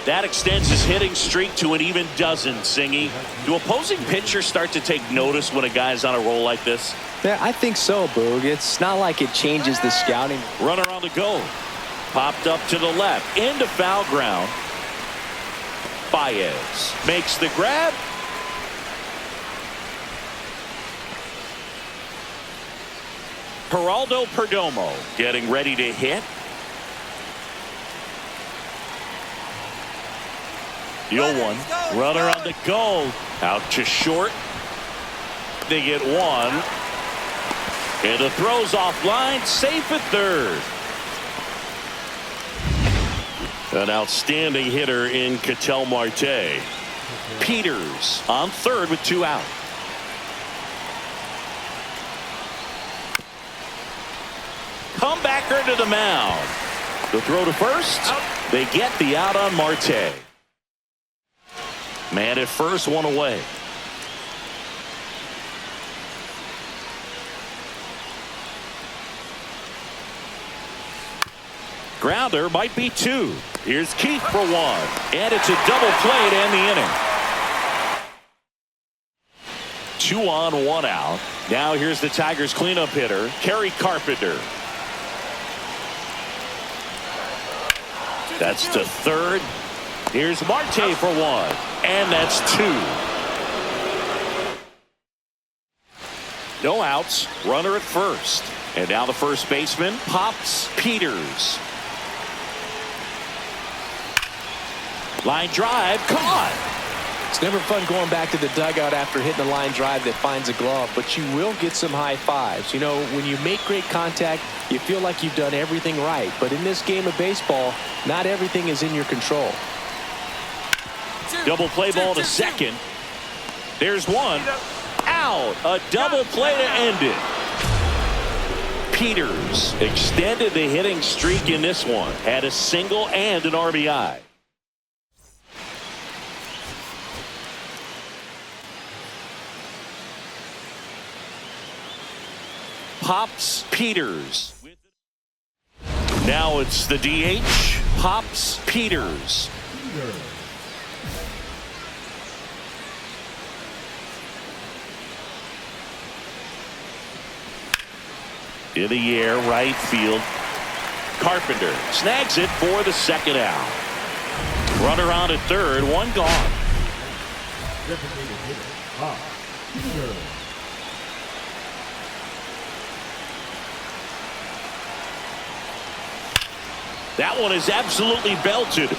That extends his hitting streak to an even dozen, Singy. Do opposing pitchers start to take notice when a guy's on a roll like this? Yeah, I think so, Boog. It's not like it changes the scouting. Runner on the go. Popped up to the left, into foul ground. Baez makes the grab. Geraldo Perdomo getting ready to hit. The 0-1. Runner on the go. Out to short. They get one. And the throw's offline. Safe at third. An outstanding hitter in Ketel Marte. Peters on third with 2 out. Comebacker to the mound. The throw to first. They get the out on Marte. Man at first, 1 away. Grounder might be 2. Here's Keith for 1. And it's a double play to end the inning. 2 on, 1 out. Now here's the Tigers cleanup hitter, Kerry Carpenter. That's to third. Here's Marte for 1. And that's 2. No outs. Runner at first. And now the first baseman, Pops Peters. Line drive, caught. It's never fun going back to the dugout after hitting a line drive that finds a glove, but you will get some high fives. You know, when you make great contact, you feel like you've done everything right. But in this game of baseball, not everything is in your control. Double play ball to second. There's 1. Out. A double play to end it. Peters extended the hitting streak in this one. Had a single and an RBI. Pops Peters. Now it's the DH, Pops Peters. In the air, right field. Carpenter snags it for the second out. Runner on at third, 1 gone. Designated hitter, Bob Peters. That one is absolutely belted.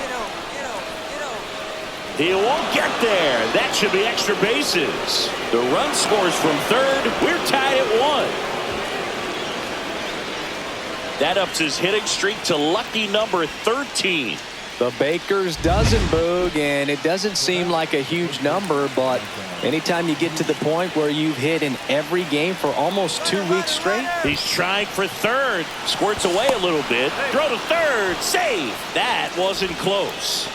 He won't get there. That should be extra bases. The run scores from third. We're tied at 1. That ups his hitting streak to lucky number 13. The Baker's dozen, Boog, and it doesn't seem like a huge number, but anytime you get to the point where you've hit in every game for almost 2 weeks straight. He's trying for third. Squirts away a little bit. Throw to third. Save. That wasn't close.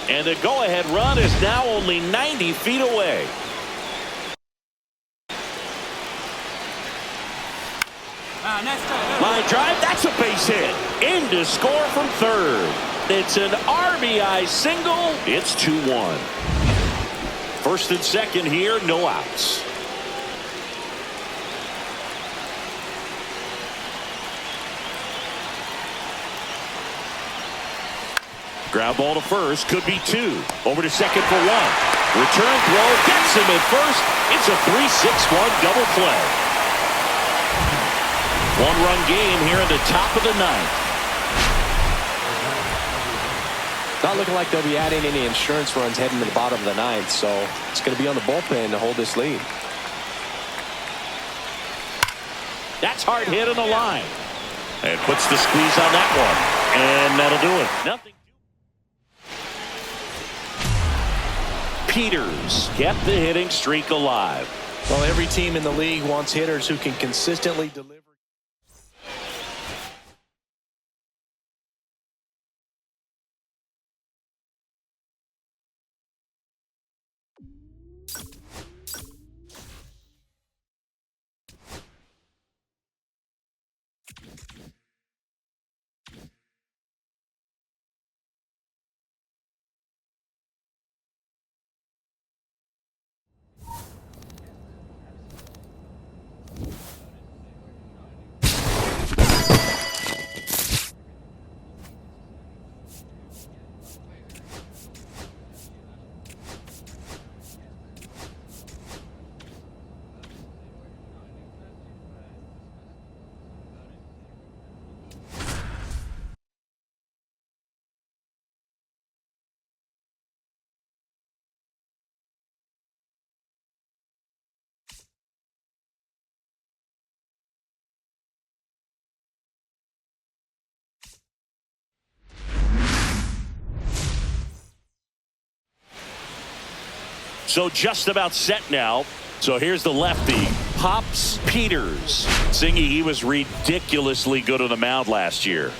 And the go-ahead run is now only 90 feet away. Line drive. That's a base hit. In to score from third. It's an RBI single. It's 2-1. First and second here, no outs. Ground ball to first, could be 2. Over to second for 1. Return throw, gets him at first. It's a 3-6-1 double play. 1-run game here in the top of the 9th. Not looking like they'll be adding any insurance runs heading to the bottom of the 9th, so it's going to be on the bullpen to hold this lead. That's hard hit on the line. And puts the squeeze on that one. And that'll do it. Nothing. Peters kept the hitting streak alive. Well, every team in the league wants hitters who can consistently deliver. So just about set now. So here's the lefty, Pops Peters. Singy, he was ridiculously good on the mound last year.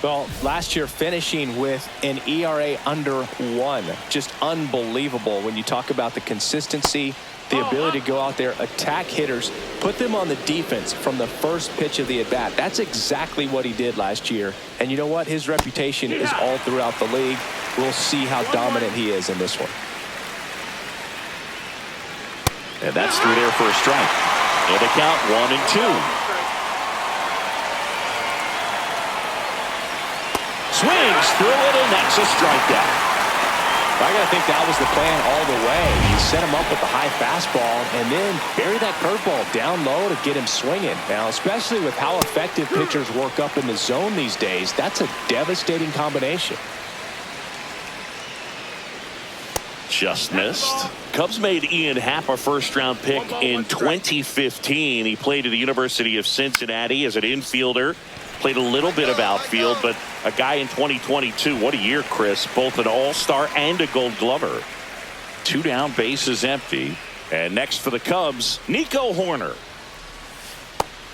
Well, last year finishing with an ERA under 1. Just unbelievable when you talk about the consistency, the ability to go out there, attack hitters, put them on the defense from the first pitch of the at-bat. That's exactly what he did last year. And you know what? His reputation is all throughout the league. We'll see how dominant he is in this one. And that's through there for a strike. And the count 1-2. Swings through it, and that's a strikeout. I got to think that was the plan all the way. You set him up with the high fastball and then bury that curveball down low to get him swinging. Now, especially with how effective pitchers work up in the zone these days, that's a devastating combination. Just missed. Cubs made Ian Happ a first-round pick in 2015. He played at the University of Cincinnati as an infielder. Played a little bit of outfield, but a guy in 2022. What a year, Chris. Both an all-star and a gold glover. 2 down, bases empty. And next for the Cubs, Nico Hoerner.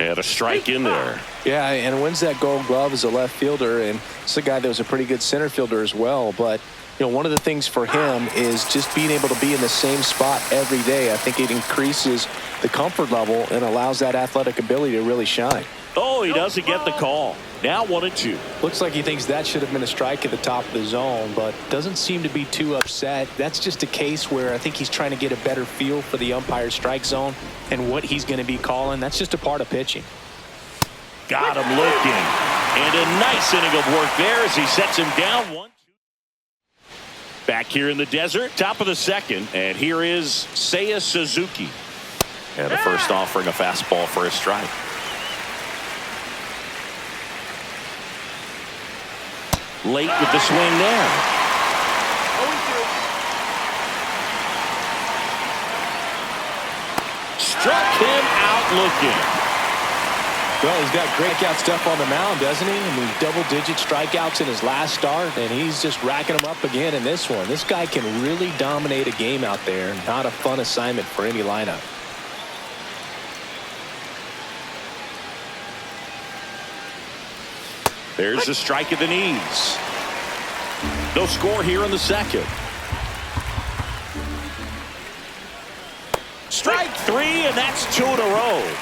And a strike in there. Yeah, and wins that gold glove as a left fielder. And it's a guy that was a pretty good center fielder as well. But, you know, one of the things for him is just being able to be in the same spot every day. I think it increases the comfort level and allows that athletic ability to really shine. Oh, he doesn't get the call. Now 1-2. Looks like he thinks that should have been a strike at the top of the zone, but doesn't seem to be too upset. That's just a case where I think he's trying to get a better feel for the umpire's strike zone and what he's going to be calling. That's just a part of pitching. Got him looking. And a nice inning of work there as he sets him down 1-2. Back here in the desert, top of the second, and here is Seiya Suzuki. And the first offering a fastball for a strike. Late with the swing there. Struck him out looking. Well, he's got breakout stuff on the mound, doesn't he? I mean, double-digit strikeouts in his last start, and he's just racking them up again in this one. This guy can really dominate a game out there. Not a fun assignment for any lineup. There's a strike at the knees. No score here in the second. Strike 3, and that's 2 in a row.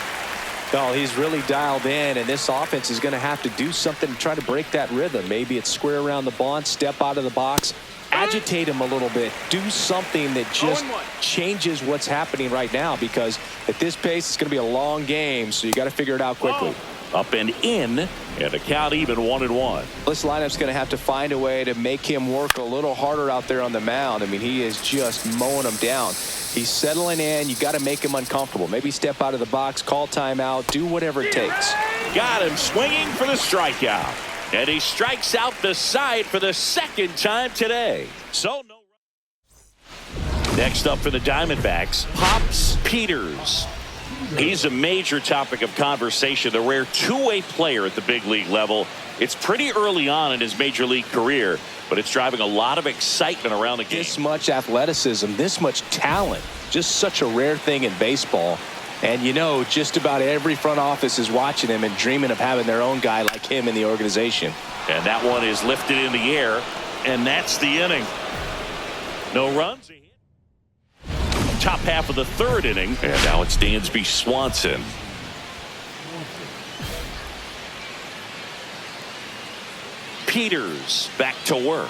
Well, he's really dialed in, and this offense is going to have to do something to try to break that rhythm. Maybe it's square around the bunt, step out of the box, agitate him a little bit, do something that just changes what's happening right now, because at this pace, it's going to be a long game, so you got to figure it out quickly. Up and in, and a count even 1-1. This lineup's going to have to find a way to make him work a little harder out there on the mound. I mean, he is just mowing them down. He's settling in. You got to make him uncomfortable. Maybe step out of the box, call timeout, do whatever it takes. Got him swinging for the strikeout. And he strikes out the side for the second time today. So no. Next up for the Diamondbacks, Pops Peters. He's a major topic of conversation, the rare two-way player at the big league level. It's pretty early on in his major league career, but it's driving a lot of excitement around the game. This much athleticism, this much talent, just such a rare thing in baseball. And you know, just about every front office is watching him and dreaming of having their own guy like him in the organization. And that one is lifted in the air, and that's the inning. No runs. Top half of the third inning, and now it's Dansby Swanson. Peters back to work.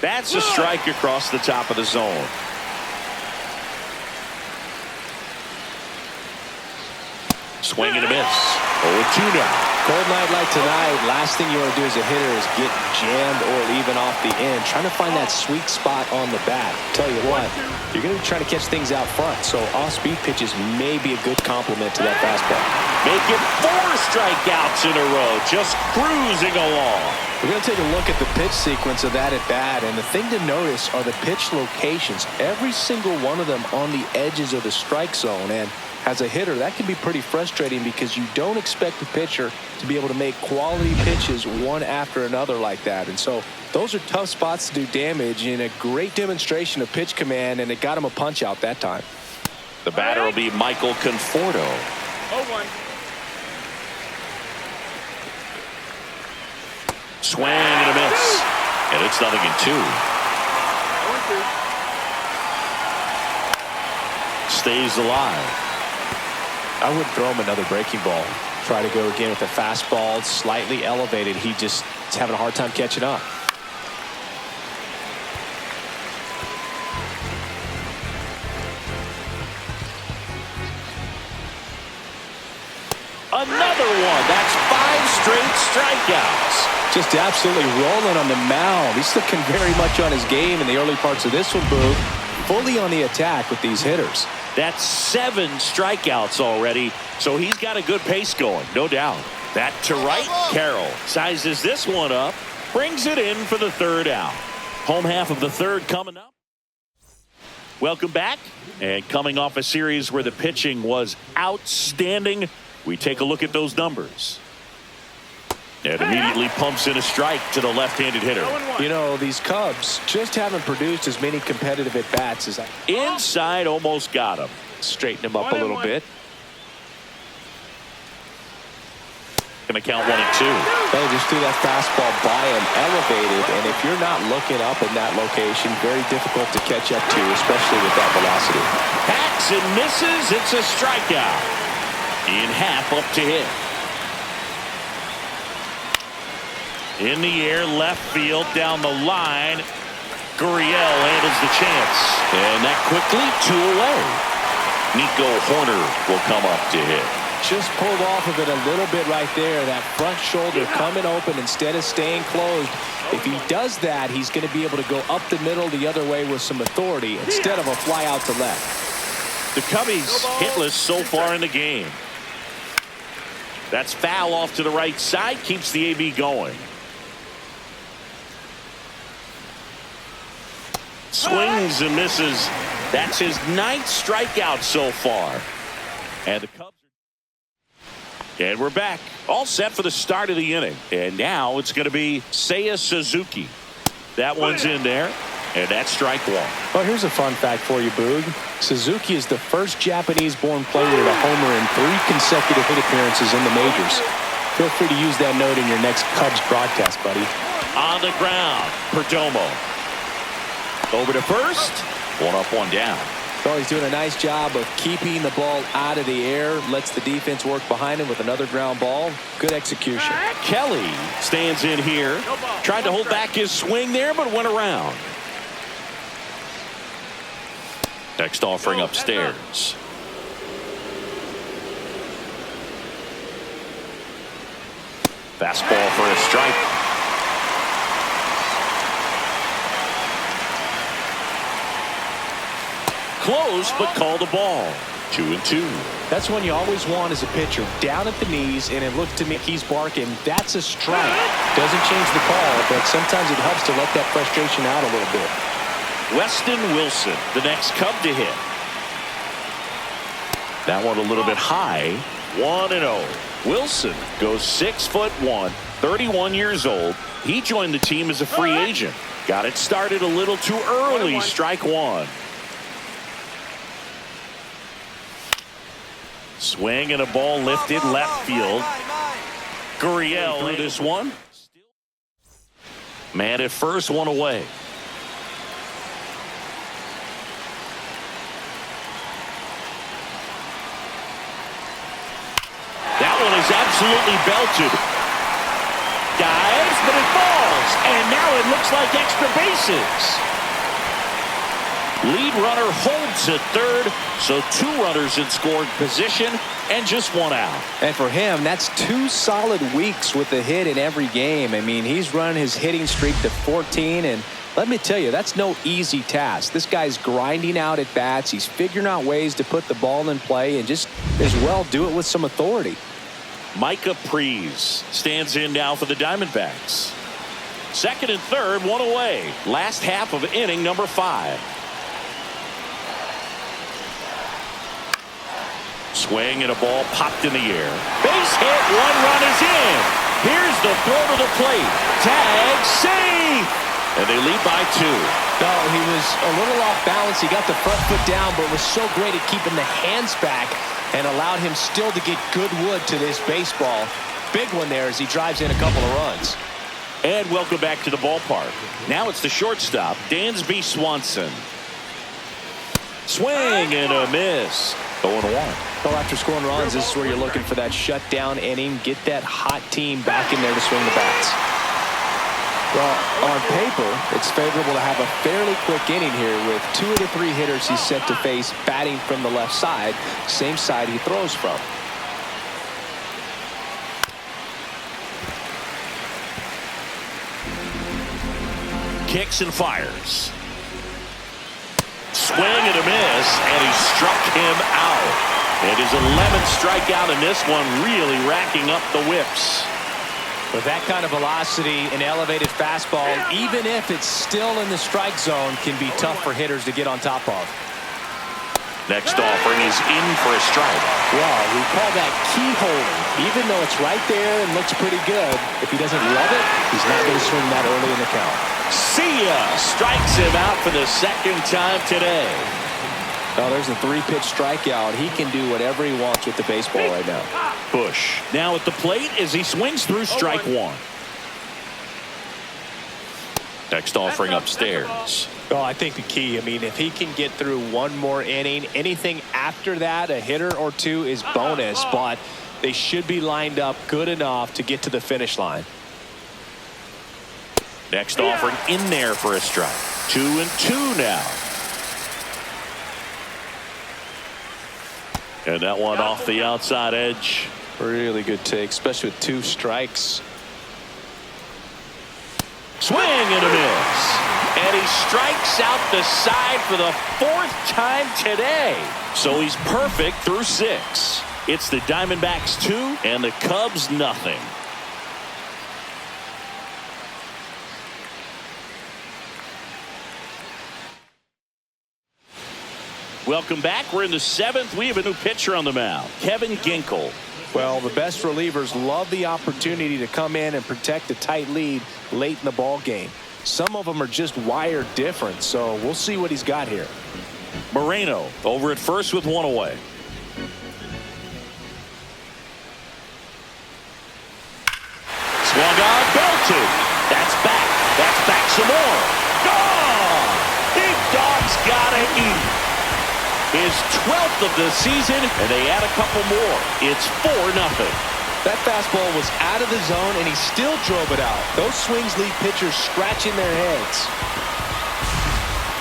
That's a strike across the top of the zone. Swing and a miss. 0-2 now. Cold night like tonight, last thing you want to do as a hitter is get jammed or even off the end. Trying to find that sweet spot on the bat. Tell you what, you're going to be trying to catch things out front, so off-speed pitches may be a good complement to that fastball. Make it 4 strikeouts in a row, just cruising along. We're going to take a look at the pitch sequence of that at bat, and the thing to notice are the pitch locations. Every single one of them on the edges of the strike zone, and As a hitter, that can be pretty frustrating because you don't expect the pitcher to be able to make quality pitches one after another like that. And so those are tough spots to do damage, and a great demonstration of pitch command, and it got him a punch out that time. The batter will be Michael Conforto. 0-1. Swing and a miss. And it's 0-2. 0-2. Stays alive. I wouldn't throw him another breaking ball. Try to go again with a fastball slightly elevated. He just is having a hard time catching up. Another one. That's 5 straight strikeouts. Just absolutely rolling on the mound. He's looking very much on his game in the early parts of this one, Boog. Fully on the attack with these hitters. That's 7 strikeouts already, so he's got a good pace going, no doubt. That to right, Carroll sizes this one up, brings it in for the 3rd out. Home half of the 3rd coming up. Welcome back, and coming off a series where the pitching was outstanding, we take a look at those numbers. And immediately pumps in a strike to the left-handed hitter. You know, these Cubs just haven't produced as many competitive at-bats as I... Inside, almost got him. Straighten him up a little bit. Gonna count 1 and 2. They just threw that fastball by him, elevated, and if you're not looking up in that location, very difficult to catch up to, especially with that velocity. Hacks and misses. It's a strikeout. In half up to hit. In the air, left field, down the line. Gurriel handles the chance. And that quickly, 2 away. Nico Horner will come up to hit. Just pulled off of it a little bit right there. That front shoulder coming open instead of staying closed. If he does that, he's going to be able to go up the middle the other way with some authority instead of a fly out to left. The Cubbies hitless so far in the game. That's foul off to the right side. Keeps the AB going. Swings and misses. That's his 9th strikeout so far. And the Cubs. And we're back. All set for the start of the inning. And now it's going to be Seiya Suzuki. That one's in there. And that's strike 1. Well, here's a fun fact for you, Boog. Suzuki is the first Japanese-born player to homer in 3 consecutive hit appearances in the majors. Feel free to use that note in your next Cubs broadcast, buddy. On the ground, Perdomo. Over to first. 1 up, 1 down. Well, he's doing a nice job of keeping the ball out of the air. Lets the defense work behind him with another ground ball. Good execution. Kelly stands in here. Tried to hold back his swing there, but went around. Next offering upstairs. Fastball for a strike. Close, but called a ball. 2 and 2. That's one you always want as a pitcher. Down at the knees, and it looks to me he's barking. That's a strike. Doesn't change the call, but sometimes it helps to let that frustration out a little bit. Weston Wilson, the next Cub to hit. That one a little bit high. 1-0. Wilson goes 6'1", 31 years old. He joined the team as a free agent. Got it started a little too early. Strike 1. Swing and a ball lifted left field. Gurriel through this one. Man at first, 1 away. That one is absolutely belted. Dives, but it falls. And now it looks like extra bases. Lead runner holds at third, so 2 runners in scoring position and just 1 out. And for him, that's 2 solid weeks with a hit in every game. I mean, he's running his hitting streak to 14, and let me tell you, that's no easy task. This guy's grinding out at bats. He's figuring out ways to put the ball in play and just as well do it with some authority. Micah Pries stands in now for the Diamondbacks. Second and third, 1 away. Last half of inning number 5. Swing and a ball popped in the air. Base hit. One run is in. Here's the throw to the plate. Tag safe. And they lead by 2. No, he was a little off balance. He got the front foot down, but was so great at keeping the hands back and allowed him still to get good wood to this baseball. Big one there as he drives in a couple of runs. And welcome back to the ballpark. Now it's the shortstop, Dansby Swanson. Swing and a miss. 0-1. Well, after scoring runs, this is where you're looking for that shutdown inning. Get that hot team back in there to swing the bats. Well, on paper, it's favorable to have a fairly quick inning here with 2 of the 3 hitters he's set to face batting from the left side, same side he throws from. Kicks and fires. Swing and a miss, and he struck him out. It is 11th strikeout in this one, really racking up the whips. With that kind of velocity, an elevated fastball, even if it's still in the strike zone, can be tough for hitters to get on top of. Next offering is in for a strike. Well, we call that keyhole. Even though it's right there and looks pretty good, if he doesn't love it, he's not going to swing that early in the count. See ya! Strikes him out for the second time today. Oh, there's a 3-pitch strikeout. He can do whatever he wants with the baseball right now. Bush now at the plate as he swings through strike 1. Next offering upstairs. Oh, I think the key, if he can get through one more inning, anything after that, a hitter or 2 is bonus, but they should be lined up good enough to get to the finish line. Next offering in there for a strike. 2-2 now. And that one off the outside edge. Really good take, especially with 2 strikes. Swing and a miss. And he strikes out the side for the 4th time today. So he's perfect through 6. It's the Diamondbacks 2 and the Cubs nothing. Welcome back. We're in the 7th. We have a new pitcher on the mound, Kevin Ginkel. Well, the best relievers love the opportunity to come in and protect a tight lead late in the ball game. Some of them are just wired different, so we'll see what he's got here. Moreno over at first with 1 away. Swung on, belted. That's back some more. Gone! Big Dog's gotta eat. His 12th of the season, and they add a couple more. It's 4-0. That fastball was out of the zone, and he still drove it out. Those swings leave pitchers scratching their heads.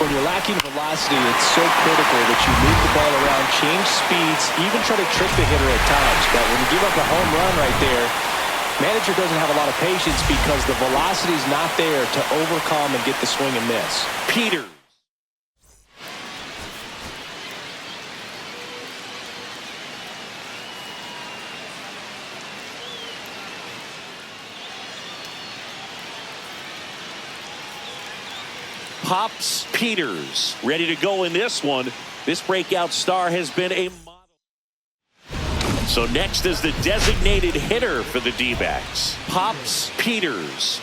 When you're lacking velocity, it's so critical that you move the ball around, change speeds, even try to trick the hitter at times. But when you give up a home run right there, manager doesn't have a lot of patience because the velocity is not there to overcome and get the swing and miss. Peters. Pops Peters ready to go in this one. This breakout star has been a model. So next is the designated hitter for the D-backs, Pops Peters.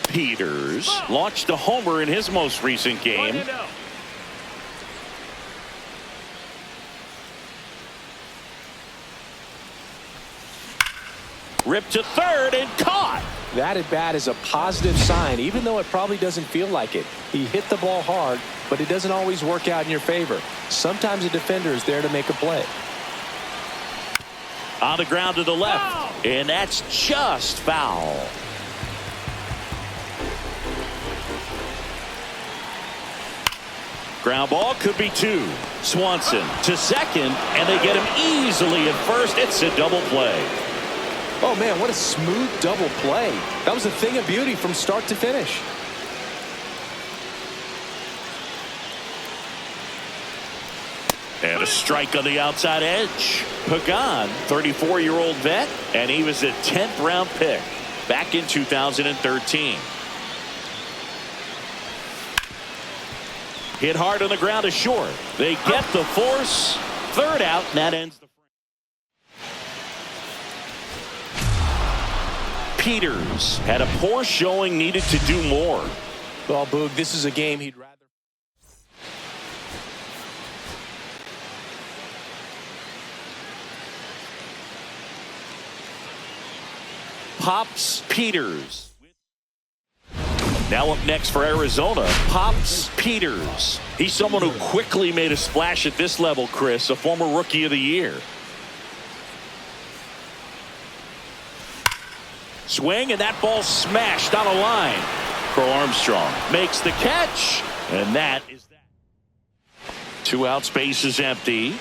Peters launched a homer in his most recent game. Ripped to third and caught. That at bat is a positive sign, even though it probably doesn't feel like it. He hit the ball hard, but it doesn't always work out in your favor. Sometimes a defender is there to make a play. On the ground to the left, and that's just foul. Ground ball could be 2. Swanson to second, and they get him easily at first. It's a double play. Oh, man, what a smooth double play. That was a thing of beauty from start to finish. And a strike on the outside edge. Pagan, 34-year-old vet, and he was a 10th round pick back in 2013. Hit hard on the ground to short. They get the force. Third out, and that ends the frame. Peters had a poor showing, needed to do more. Well, Boog, this is a game he'd rather. Pops Peters. Now up next for Arizona, Pops Peters. He's someone who quickly made a splash at this level, Chris, a former Rookie of the Year. Swing, and that ball smashed on a line. Crow Armstrong makes the catch, and that is that. 2 outs, base is empty.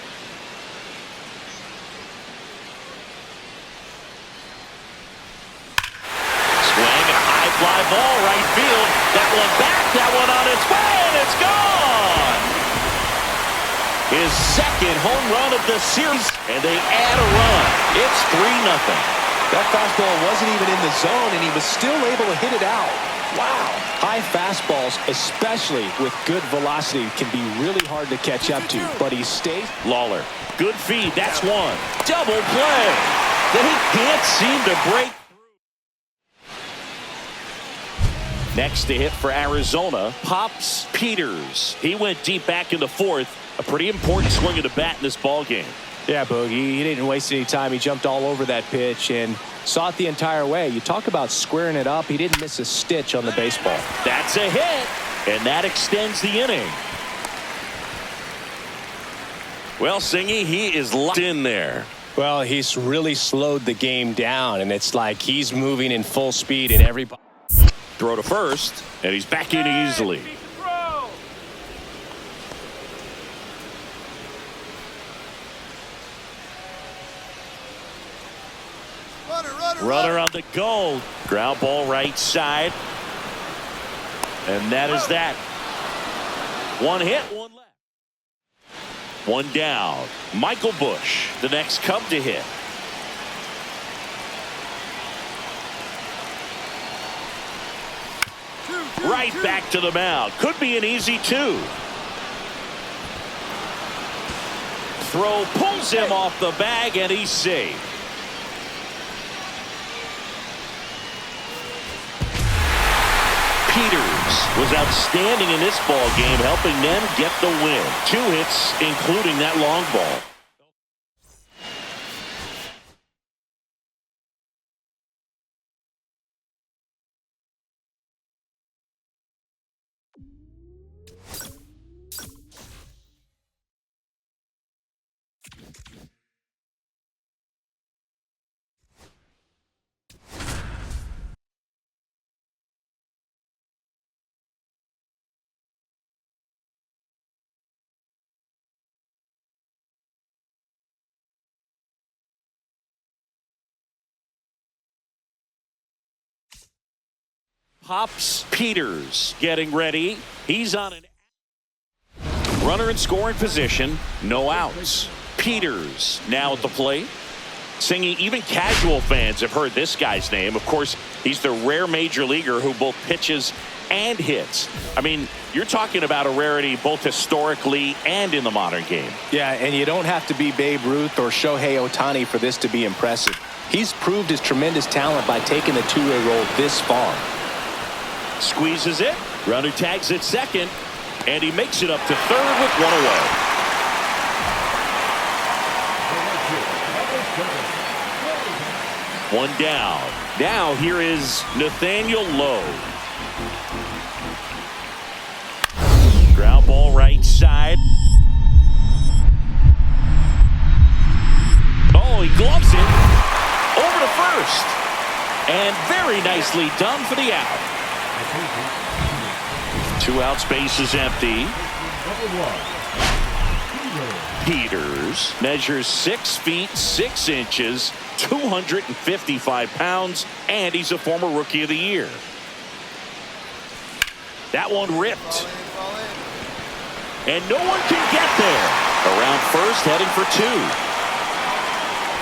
Fly ball right field. That one back. That one on its way, and it's gone. His second home run of the series, and they add a run. It's 3-0. That fastball wasn't even in the zone, and he was still able to hit it out. Wow. High fastballs, especially with good velocity, can be really hard to catch up to, but he stays. Lawler, good feed. That's one. Double play. They can't seem to break. Next to hit for Arizona, Pops Peters. He went deep back in the fourth. A pretty important swing of the bat in this ball game. Yeah, Boogie, he didn't waste any time. He jumped all over that pitch and saw it the entire way. You talk about squaring it up. He didn't miss a stitch on the baseball. That's a hit, and that extends the inning. Well, Singy, he is locked in there. Well, he's really slowed the game down, and it's like he's moving in full speed, and everybody. Throw to first, and he's back in easily. Runner on the go. Ground ball right side. And that is that. One hit, one left. One down. Michael Busch, the next Cub to hit. Right back to the mound. Could be an easy 2. Throw pulls him off the bag, and he's safe. Peters was outstanding in this ball game, helping them get the win. 2 hits, including that long ball. Pops Peters getting ready. He's on an runner in scoring position. No outs. Peters now at the plate. Singing, even casual fans have heard this guy's name. Of course, he's the rare major leaguer who both pitches and hits. I mean, you're talking about a rarity both historically and in the modern game. Yeah, and you don't have to be Babe Ruth or Shohei Ohtani for this to be impressive. He's proved his tremendous talent by taking the two-way role this far. Squeezes it. Runner tags at second, and he makes it up to third with 1 away. One down. Now here is Nathaniel Lowe. Ground ball right side. Oh, he gloves it over to first, and very nicely done for the out. 2 outs, base is empty. Peters measures 6 feet 6 inches, 255 pounds, and he's a former Rookie of the Year. That one ripped. And no one can get there. Around first, heading for 2.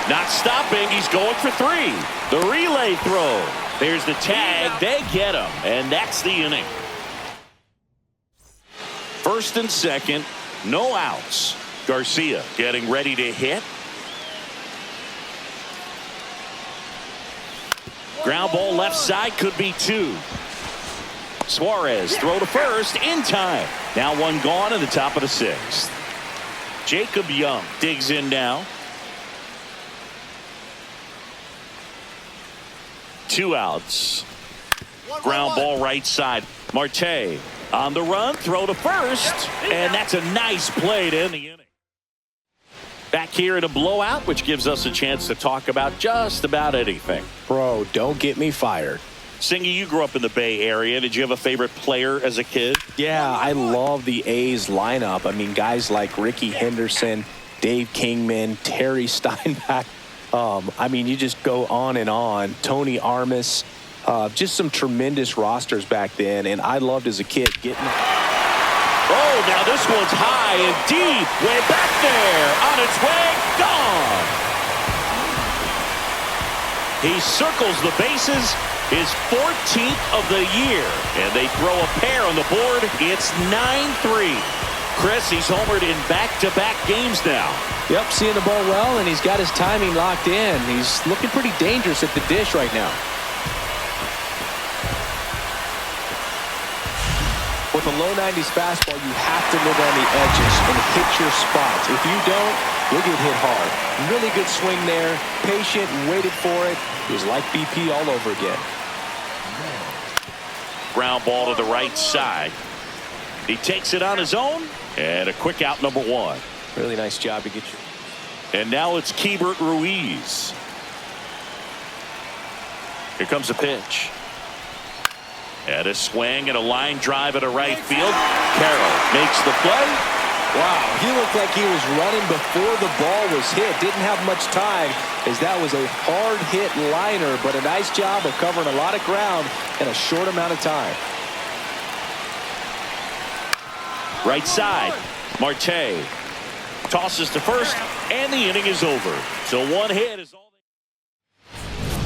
Not stopping, he's going for 3. The relay throw. There's the tag, they get him, and that's the inning. First and second, no outs. Garcia getting ready to hit. Ground ball left side, could be two. Suarez throw to first in time. Now one gone in the top of the sixth. Jacob Young digs in now. 2 outs. Ground ball right side. Marte on the run, throw to first, and that's a nice play to end the inning. Back here in a blowout, which gives us a chance to talk about just about anything. Bro, don't get me fired. Singy, you grew up in the Bay Area. Did you have a favorite player as a kid? Yeah, I love the A's lineup. I mean, guys like Ricky Henderson, Dave Kingman, Terry Steinbach. I mean, you just go on and on. Tony Armas. Just some tremendous rosters back then, and I loved as a kid getting. Oh, now this one's high and deep, way back there, on its way, gone. He circles the bases, his 14th of the year, and they throw a pair on the board. It's 9-3. Chris, he's homered in back-to-back games now. Yep, seeing the ball well, and he's got his timing locked in. He's looking pretty dangerous at the dish right now. With a low 90s fastball, you have to live on the edges and hit your spots. If you don't, you'll get hit hard. Really good swing there. Patient and waited for it. It was like BP all over again. Ground ball to the right side. He takes it on his own, and a quick out, number 1. Really nice job to get you. And now it's Keibert Ruiz. Here comes a pitch. And a swing and a line drive at a right field. Carroll makes the play. Wow, he looked like he was running before the ball was hit. Didn't have much time as that was a hard hit liner, but a nice job of covering a lot of ground in a short amount of time. Right side, Marte tosses to first, and the inning is over. So one hit is all.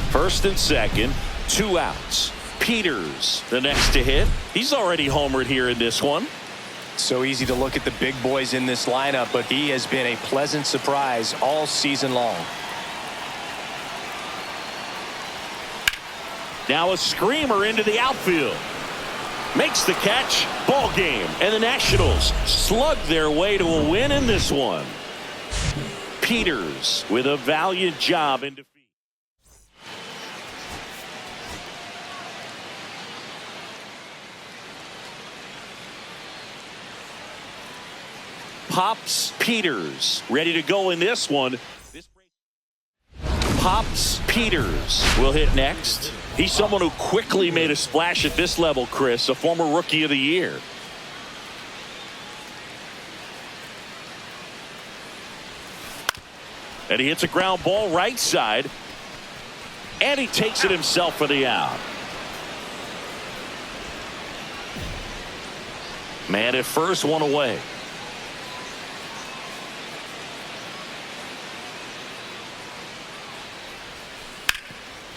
First and second, 2 outs. Peters, the next to hit. He's already homered here in this one. So easy to look at the big boys in this lineup, but he has been a pleasant surprise all season long. Now a screamer into the outfield. Makes the catch. Ball game. And the Nationals slug their way to a win in this one. Peters with a valiant job in defeat. Pops Peters ready to go in this one. Pops Peters will hit next. He's someone who quickly made a splash at this level, Chris, a former Rookie of the Year. And he hits a ground ball right side. And he takes it himself for the out. Man at first, one away.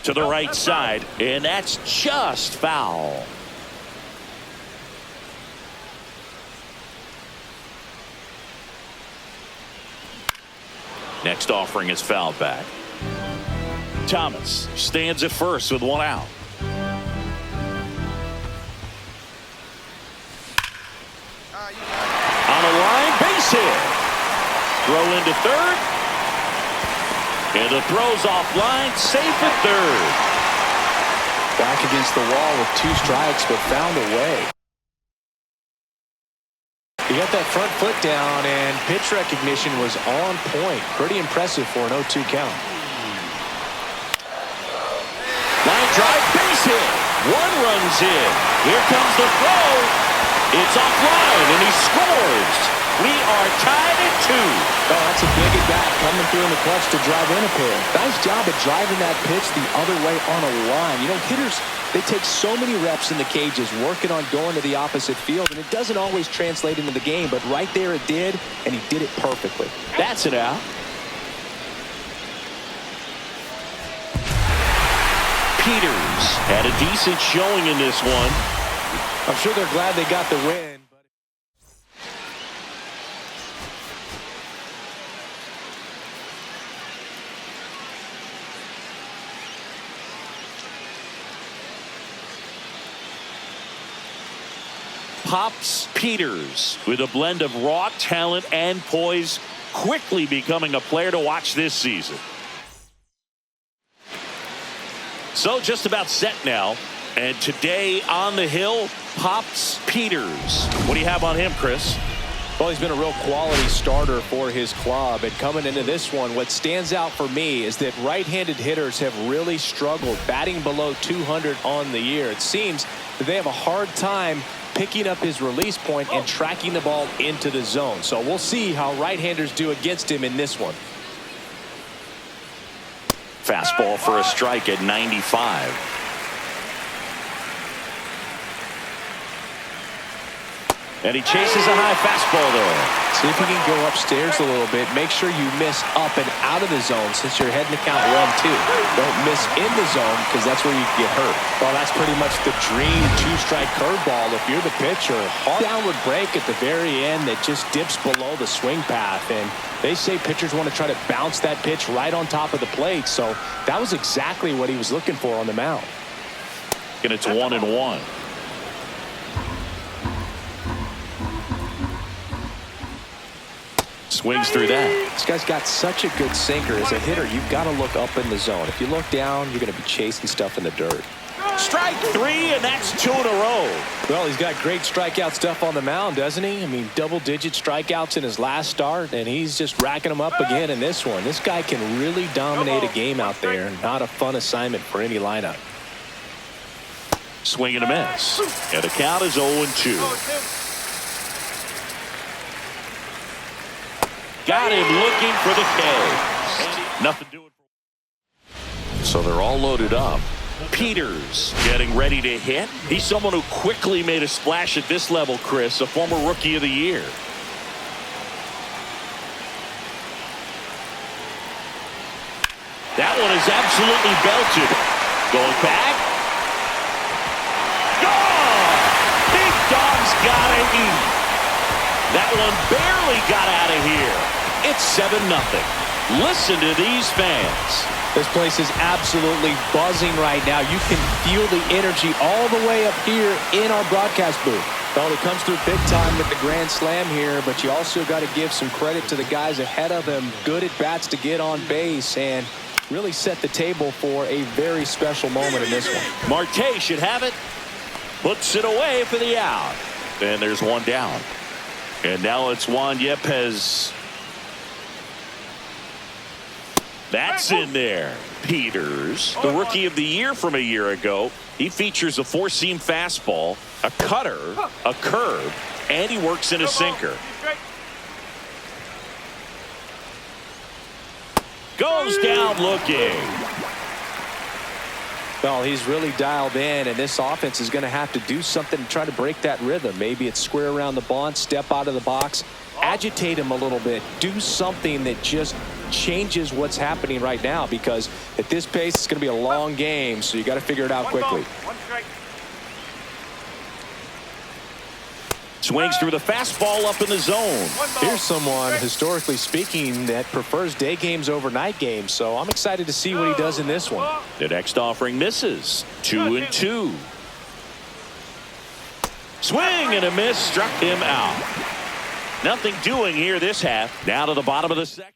To the right side, and that's just foul. Next offering is fouled back. Thomas stands at first with 1 out. On a line, base hit. Throw into third. And the throw's offline, safe at third. Back against the wall with 2 strikes, but found a way. He got that front foot down, and pitch recognition was on point. Pretty impressive for an 0-2 count. Line drive, base hit. 1 runs in. Here comes the throw. It's offline, and he scores. We are tied at 2. Oh, that's a big at bat coming through in the clutch to drive in a pair. Nice job of driving that pitch the other way on a line. You know, hitters, they take so many reps in the cages working on going to the opposite field, and it doesn't always translate into the game, but right there it did, and he did it perfectly. That's it out. Peters had a decent showing in this one. I'm sure they're glad they got the win. Pops Peters with a blend of raw talent and poise, quickly becoming a player to watch this season. So just about set now. And today on the hill, Pops Peters. What do you have on him, Chris? Well, he's been a real quality starter for his club. And coming into this one, what stands out for me is that right-handed hitters have really struggled batting below 200 on the year. It seems that they have a hard time picking up his release point and tracking the ball into the zone. So we'll see how right-handers do against him in this one. Fastball for a strike at 95. And he chases a high fastball there. See if he can go upstairs a little bit. Make sure you miss up and out of the zone since you're heading to count 1-2. Don't miss in the zone because that's where you get hurt. Well, that's pretty much the dream two-strike curveball. If you're the pitcher, hard downward break at the very end that just dips below the swing path. And they say pitchers want to try to bounce that pitch right on top of the plate. So that was exactly what he was looking for on the mound. And it's 1-1. Swings through that. This guy's got such a good sinker. As a hitter, you've got to look up in the zone. If you look down, you're going to be chasing stuff in the dirt. Strike 3, and that's 2 in a row. Well, he's got great strikeout stuff on the mound, doesn't he? I mean, double-digit strikeouts in his last start, and he's just racking them up again in this one. This guy can really dominate a game out there. Not a fun assignment for any lineup. Swing and a miss. And the count is 0-2. Got him looking for the K. Nothing doing. So they're all loaded up. Peters getting ready to hit. He's someone who quickly made a splash at this level, Chris, a former Rookie of the Year. That one is absolutely belted. Going back. Gone! Big Dog's gotta eat. That one barely got out of here. It's 7-0. Listen to these fans. This place is absolutely buzzing right now. You can feel the energy all the way up here in our broadcast booth. Well, he comes through big time with the grand slam here, but you also got to give some credit to the guys ahead of him. Good at bats to get on base and really set the table for a very special moment in this one. Marte should have it. Puts it away for the out. And there's one down. And now it's Juan Yepez. That's in there. Peters, the Rookie of the Year from a year ago. He features a four-seam fastball, a cutter, a curve, and he works in a sinker. Goes down looking. Well, he's really dialed in, and this offense is going to have to do something to try to break that rhythm. Maybe it's square around the bunt, step out of the box, agitate him a little bit, do something that just changes what's happening right now, because at this pace, it's going to be a long game, so you got to figure it out quickly. Swings through the fastball up in the zone. Here's someone, historically speaking, that prefers day games over night games, so I'm excited to see what he does in this one. The next offering misses. 2-2. Swing and a miss, struck him out. Nothing doing here this half. Now to the bottom of the second.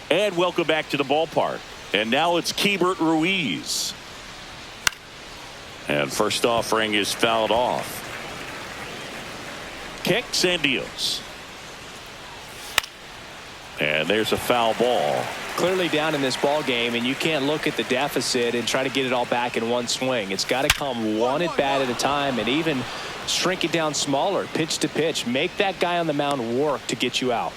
And welcome back to the ballpark. And now it's Keibert Ruiz. And first offering is fouled off. Kicks and deals. And there's a foul ball. Clearly down in this ball game, and you can't look at the deficit and try to get it all back in one swing. It's got to come one at bat at a time, and even shrink it down smaller, pitch to pitch. Make that guy on the mound work to get you out.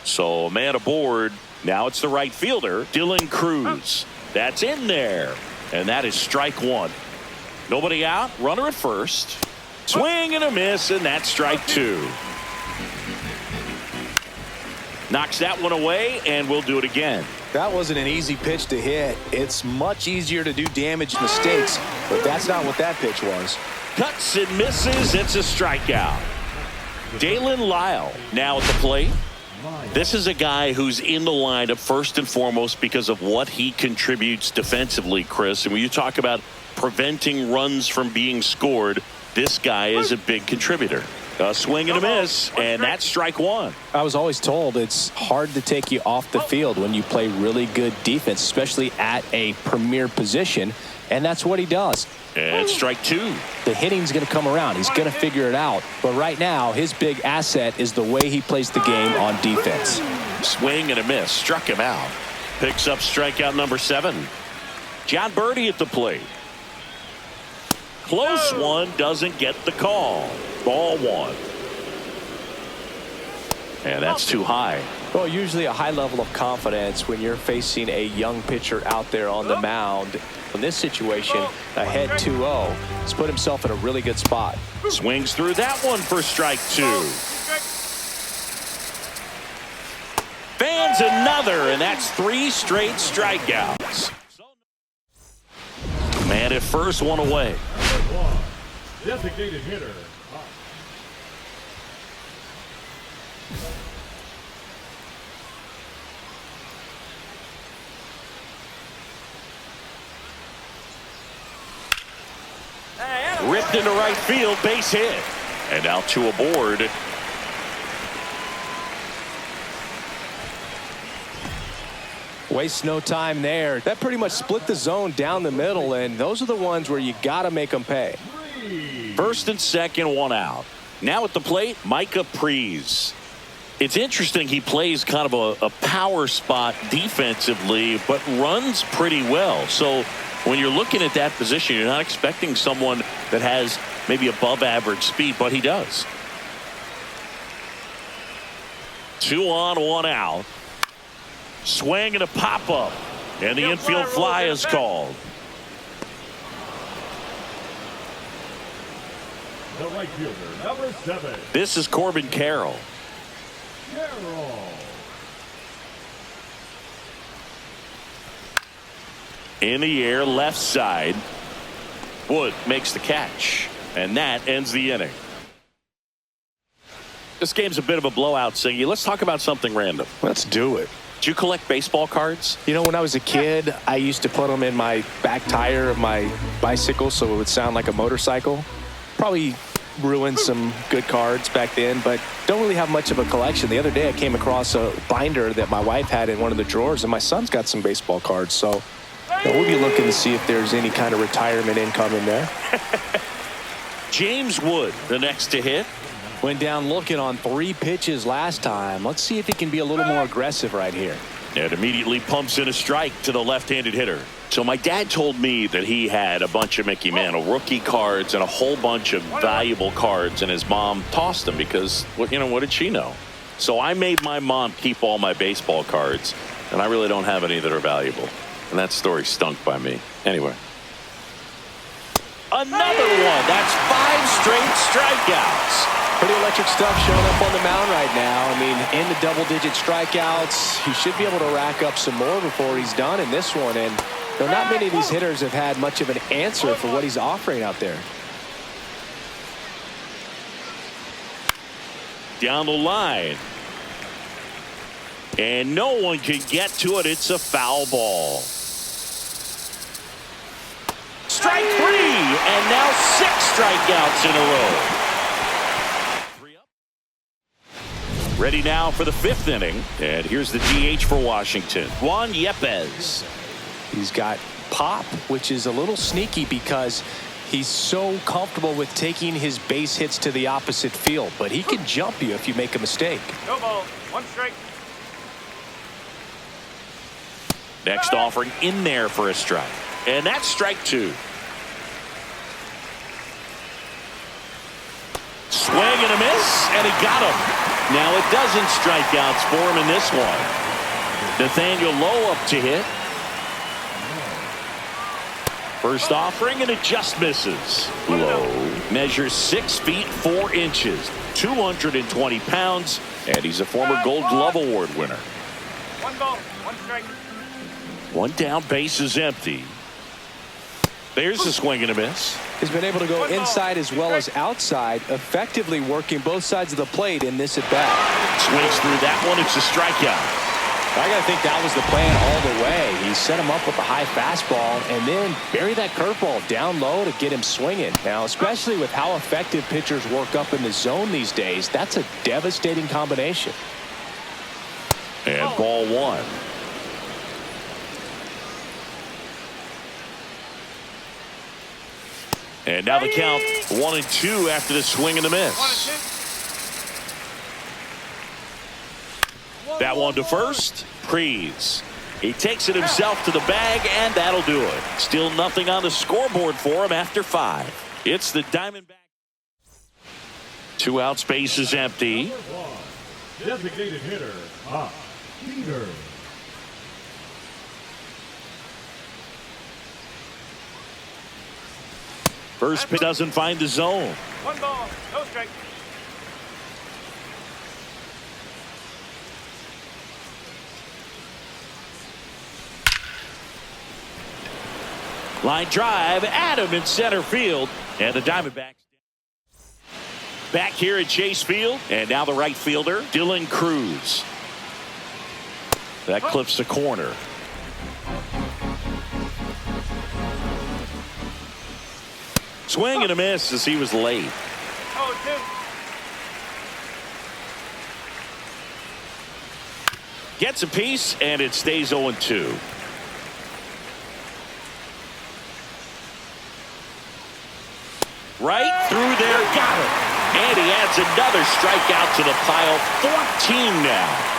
So a man aboard. Now it's the right fielder, Dylan Cruz. That's in there. And that is strike one. Nobody out, runner at first. Swing and a miss, and that's strike two. Knocks that one away, and we'll do it again. That wasn't an easy pitch to hit. It's much easier to do damage mistakes, but that's not what that pitch was. Cuts and misses, it's a strikeout. Dalen Lyle now at the plate. This is a guy who's in the lineup first and foremost because of what he contributes defensively, Chris. And when you talk about preventing runs from being scored, this guy is a big contributor. A swing and a miss, and that's strike one. I was always told it's hard to take you off the field when you play really good defense, especially at a premier position, and that's what he does. And strike two. The hitting's going to come around. He's going to figure it out. But right now, his big asset is the way he plays the game on defense. Swing and a miss. Struck him out. Picks up strikeout number 7. Jon Berti at the plate. Close one, doesn't get the call. Ball one. And that's too high. Well, usually a high level of confidence when you're facing a young pitcher out there on the mound. In this situation, ahead 2-0. He's put himself in a really good spot. Swings through that one for strike 2. Fans another, and that's 3 straight strikeouts. Man at first, one away. Designated hitter. Ripped into right field, base hit. And now 2 aboard. Waste no time there. That pretty much split the zone down the middle, and those are the ones where you got to make them pay. First and second, 1 out. Now at the plate, Micah Pries. It's interesting he plays kind of a power spot defensively, but runs pretty well. So when you're looking at that position, you're not expecting someone that has maybe above average speed, but he does. 2 on, 1 out. Swing and a pop-up, and the infield fly is called. The right fielder, number 7. This is Corbin Carroll. In the air, left side. Wood makes the catch, and that ends the inning. This game's a bit of a blowout, Singy. Let's talk about something random. Let's do it. Do you collect baseball cards? You know, when I was a kid, I used to put them in my back tire of my bicycle so it would sound like a motorcycle. Probably ruined some good cards back then, but don't really have much of a collection. The other day I came across a binder that my wife had in one of the drawers, and my son's got some baseball cards, so we'll be looking to see if there's any kind of retirement income in there. James Wood, the next to hit. Went down looking on 3 pitches last time. Let's see if he can be a little more aggressive right here. And immediately pumps in a strike to the left-handed hitter. So my dad told me that he had a bunch of Mickey Mantle rookie cards and a whole bunch of valuable cards, and his mom tossed them because, well, you know, what did she know? So I made my mom keep all my baseball cards, and I really don't have any that are valuable. And that story stunk by me. Anyway. Another one. That's 5 straight strikeouts. Pretty electric stuff showing up on the mound right now. I mean, in the double-digit strikeouts, he should be able to rack up some more before he's done in this one. And not many of these hitters have had much of an answer for what he's offering out there. Down the line. And no one can get to it. It's a foul ball. Strike 3, and now 6 strikeouts in a row. Ready now for the 5th inning, and here's the DH for Washington, Juan Yepez. He's got pop, which is a little sneaky because he's so comfortable with taking his base hits to the opposite field, but he can jump you if you make a mistake. No ball, 1 strike. Next offering in there for a strike, and that's strike 2. Swing and a miss, and he got him. Now it doesn't strike outs for him in this one. Nathaniel Lowe up to hit. First offering, and it just misses. Lowe measures 6 feet 4 inches, 220 pounds, and he's a former Gold Glove Award winner. 1 ball, 1 strike. 1 down, base is empty. There's a swing and a miss. He's been able to go inside as well as outside, effectively working both sides of the plate in this at-bat. Swings through that one. It's a strikeout. I got to think that was the plan all the way. He set him up with a high fastball and then bury that curveball down low to get him swinging. Now, especially with how effective pitchers work up in the zone these days, that's a devastating combination. And ball one. And now the count 1-2 after the swing and the miss. That one to first. Prees. He takes it himself to the bag, and that'll do it. Still nothing on the scoreboard for him after 5. It's the Diamondbacks. 2 out, space is empty. Designated hitter, Peter. First pitch doesn't find the zone. 1 ball, no strike. Line drive, Adam in center field, and the Diamondbacks back here at Chase Field, and now the right fielder, Dylan Cruz. That clips the corner. Swing and a miss as he was late. 0-2. Gets a piece, and it stays 0-2. Right through there, got it. And he adds another strikeout to the pile. 14 now.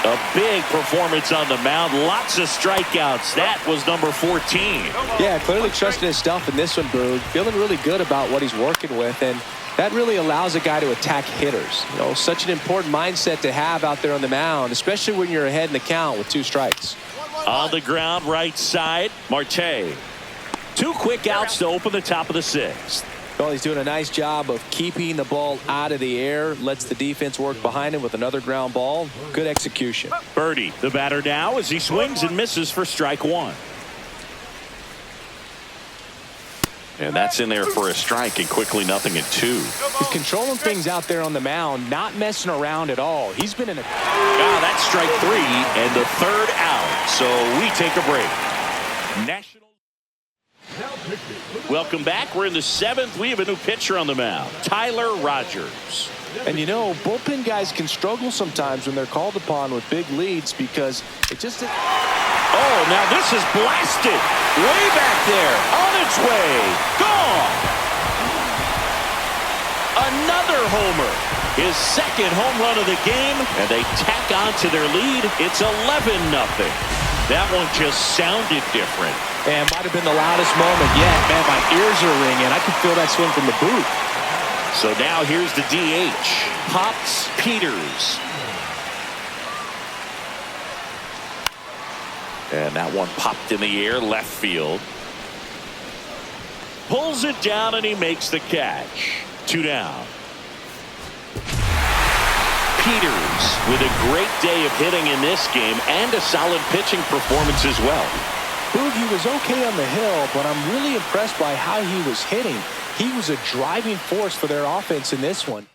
A big performance on the mound. Lots of strikeouts. That was number 14. Yeah, clearly trusting his stuff in this one, Boog. Feeling really good about what he's working with, and that really allows a guy to attack hitters. You know, such an important mindset to have out there on the mound, especially when you're ahead in the count with 2 strikes. On the ground, right side, Marte. 2 quick outs to open the top of the 6th. Well, he's doing a nice job of keeping the ball out of the air, lets the defense work behind him with another ground ball. Good execution. Birdie, the batter now, as he swings and misses for strike 1. And that's in there for a strike, and quickly 0-2. He's controlling things out there on the mound, not messing around at all. He's been in a... That's strike 3 and the 3rd out. So we take a break. National. Welcome back. We're in the 7th. We have a new pitcher on the mound, Tyler Rogers. And you know, bullpen guys can struggle sometimes when they're called upon with big leads because it just... Oh, now this is blasted. Way back there. On its way. Gone. Another homer. His 2nd home run of the game. And they tack on to their lead. It's 11-0. That one just sounded different. And might have been the loudest moment yet. Man, my ears are ringing. I can feel that swing from the booth. So now here's the DH. Pops Peters. And that one popped in the air, left field. Pulls it down, and he makes the catch. 2 down. Peters with a great day of hitting in this game and a solid pitching performance as well. Boog, he was okay on the hill, but I'm really impressed by how he was hitting. He was a driving force for their offense in this one.